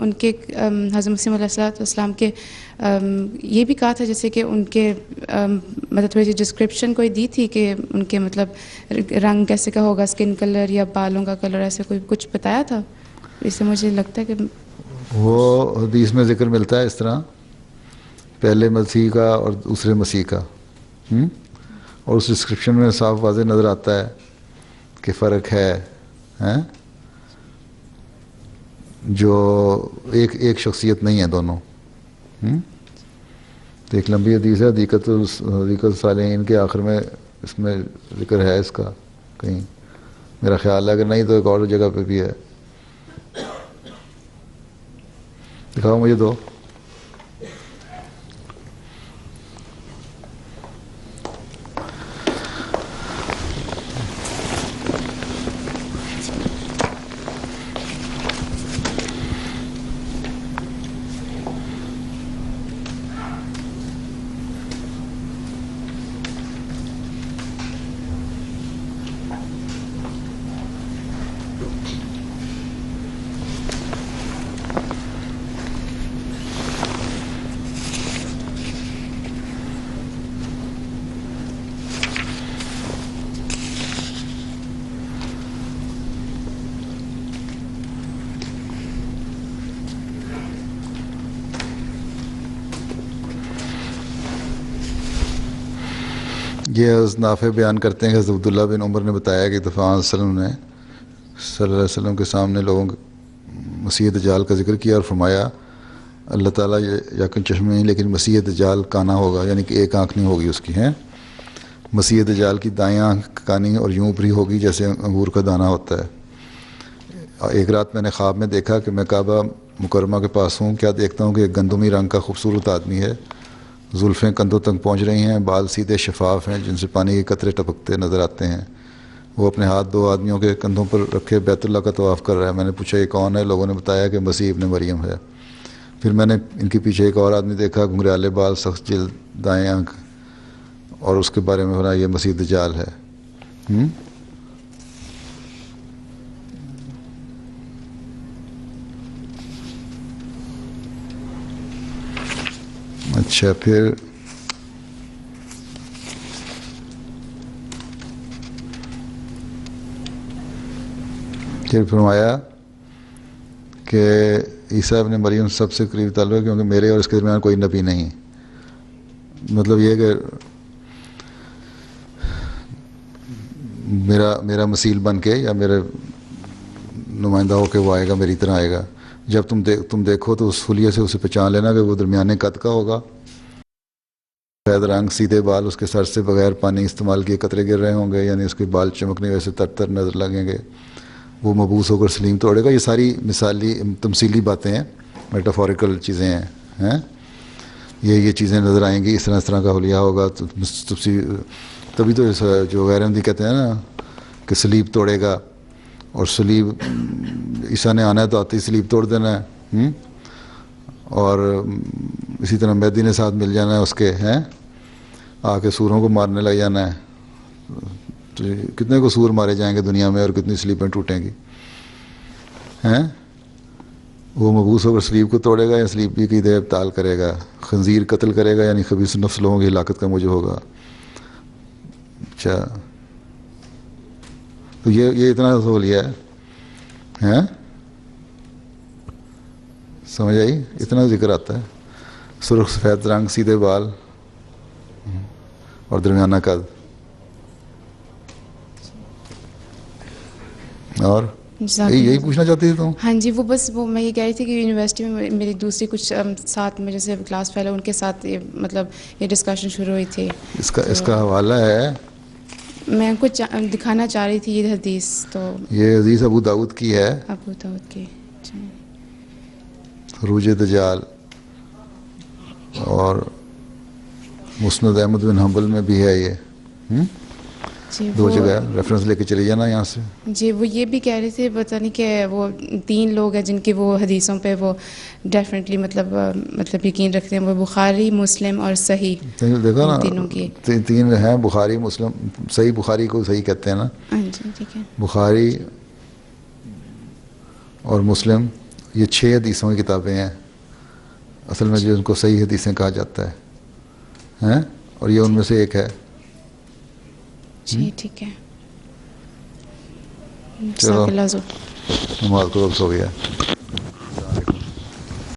ان کے حضرت مسیح علیہ السلام کے یہ بھی کہا تھا جیسے کہ ان کے مطلب تھوڑی سی ڈسکرپشن کوئی دی تھی کہ ان کے مطلب رنگ کیسے کا ہوگا، اسکن کلر یا بالوں کا کلر، ایسے کوئی کچھ بتایا تھا؟ اس سے مجھے لگتا ہے کہ وہ حدیث میں ذکر ملتا ہے اس طرح، پہلے مسیح کا اور دوسرے مسیح کا، اور اس ڈسکرپشن میں صاف واضح نظر آتا ہے کہ فرق ہے، جو ایک شخصیت نہیں ہے دونوں۔ تو ایک لمبی حدیث ہے حدیقت الصالحین کے آخر میں اس میں ذکر ہے اس کا کہیں، میرا خیال ہے، اگر نہیں تو ایک اور جگہ پہ بھی ہے۔ دکھاؤ مجھے دو۔ یہ حضرت نافع بیان کرتے ہیں کہ حضرت عبداللہ بن عمر نے بتایا کہ دفعہ صلی اللہ علیہ وسلم کے سامنے لوگوں مسیح دجال کا ذکر کیا اور فرمایا اللہ تعالیٰ یقین چشمے نہیں لیکن مسیح دجال کانا ہوگا، یعنی کہ ایک آنکھ نہیں ہوگی اس کی، ہیں؟ مسیح دجال کی دائیں آنکھ کانی اور یوں اوپری ہوگی جیسے انگور کا دانہ ہوتا ہے۔ ایک رات میں نے خواب میں دیکھا کہ میں کعبہ مکرمہ کے پاس ہوں، کیا دیکھتا ہوں کہ ایک گندمی رنگ کا خوبصورت آدمی ہے، زلفیں کندھوں تک پہنچ رہی ہیں، بال سیدھے شفاف ہیں جن سے پانی کے قطرے ٹپکتے نظر آتے ہیں۔ وہ اپنے ہاتھ دو آدمیوں کے کندھوں پر رکھے بیت اللہ کا طواف کر رہا ہے۔ میں نے پوچھا یہ کون ہے؟ لوگوں نے بتایا کہ مسیح ابن مریم ہے۔ پھر میں نے ان کے پیچھے ایک اور آدمی دیکھا، گھنگریالے بال، سخت جلد، دائیں آنکھ، اور اس کے بارے میں بولا یہ مسیح دجال ہے۔ اچھا، پھر فرمایا کہ عیسیٰ ابن مریم سب سے قریب تعلق ہے کیونکہ میرے اور اس کے درمیان کوئی نبی نہیں۔ مطلب یہ کہ میرا مثیل بن کے یا میرے نمائندہ ہو کے وہ آئے گا، میری طرح آئے گا. جب تم دیکھو تو اس حلیے سے اسے پہچان لینا کہ وہ درمیانے قد کا ہوگا، سفید رنگ، سیدھے بال، اس کے سر سے بغیر پانی استعمال کیے قطرے گر رہے ہوں گے، یعنی اس کے بال چمکنے ویسے تر تر نظر لگیں گے. وہ مبوس ہو کر سلیم توڑے گا. یہ ساری تمثیلی باتیں ہیں، میٹافوریکل چیزیں ہیں. یہ چیزیں نظر آئیں گی، اس طرح کا حلیہ ہوگا. تبھی تو جو غیر احمدی کہتے ہیں نا کہ سلیب توڑے گا، اور سلیب عیسیٰ نے آنا ہے تو آتے ہی سلیب توڑ دینا ہے. اور اسی طرح مہدی نے ساتھ مل جانا ہے اس کے، ہیں آ کے سوروں کو مارنے لگ جانا ہے. تو کتنے کو سور مارے جائیں گے دنیا میں، اور کتنی سلیبیں ٹوٹیں گی. ہیں وہ مبوس ہو کر سلیب کو توڑے گا یا سلیب کی دے ابطال کرے گا. خنزیر قتل کرے گا، یعنی خبیث نفس لوگوں کی ہلاکت کا موجب ہوگا. اچھا، تو یہ اتنا حلیہ ہے، سمجھ آئی؟ اتنا ذکر آتا ہے. سرخ سفید رنگ، سیدھے بال اور درمیانہ قد. اور یہی پوچھنا چاہتی تھی تم؟ ہاں جی، وہ بس وہ میں یہ کہہ رہی تھی کہ یونیورسٹی میں میری دوسری کچھ ساتھ میں جیسے کلاس فیلو ان کے ساتھ مطلب یہ ڈسکشن شروع ہوئی تھی. اس کا حوالہ ہے، میں ان کو دکھانا چاہ رہی تھی یہ حدیث. تو یہ حدیث ابو داؤد کی ہے، ابو داؤد کی خروج دجال، اور مسند احمد بن حنبل میں بھی ہے یہ. دو جگہ ریفرنس لے کے چلے جانا یہاں سے. جی وہ یہ بھی کہہ رہے تھے، پتہ نہیں کہ وہ 3 لوگ ہیں جن کی وہ حدیثوں پہ وہ ڈیفینیٹلی مطلب یقین رکھتے ہیں. وہ بخاری، مسلم اور صحیح. دیکھو نا، تینوں کی 3 ہیں، بخاری، مسلم. صحیح بخاری کو صحیح کہتے ہیں نا. ہاں جی ٹھیک ہے. بخاری اور مسلم یہ 6 حدیثوں کی کتابیں ہیں اصل میں، جو ان کو صحیح حدیثیں کہا جاتا ہے، اور یہ ان میں سے ایک ہے. جی ٹھیک ہے. چلو نماز کو وقت ہو گیا.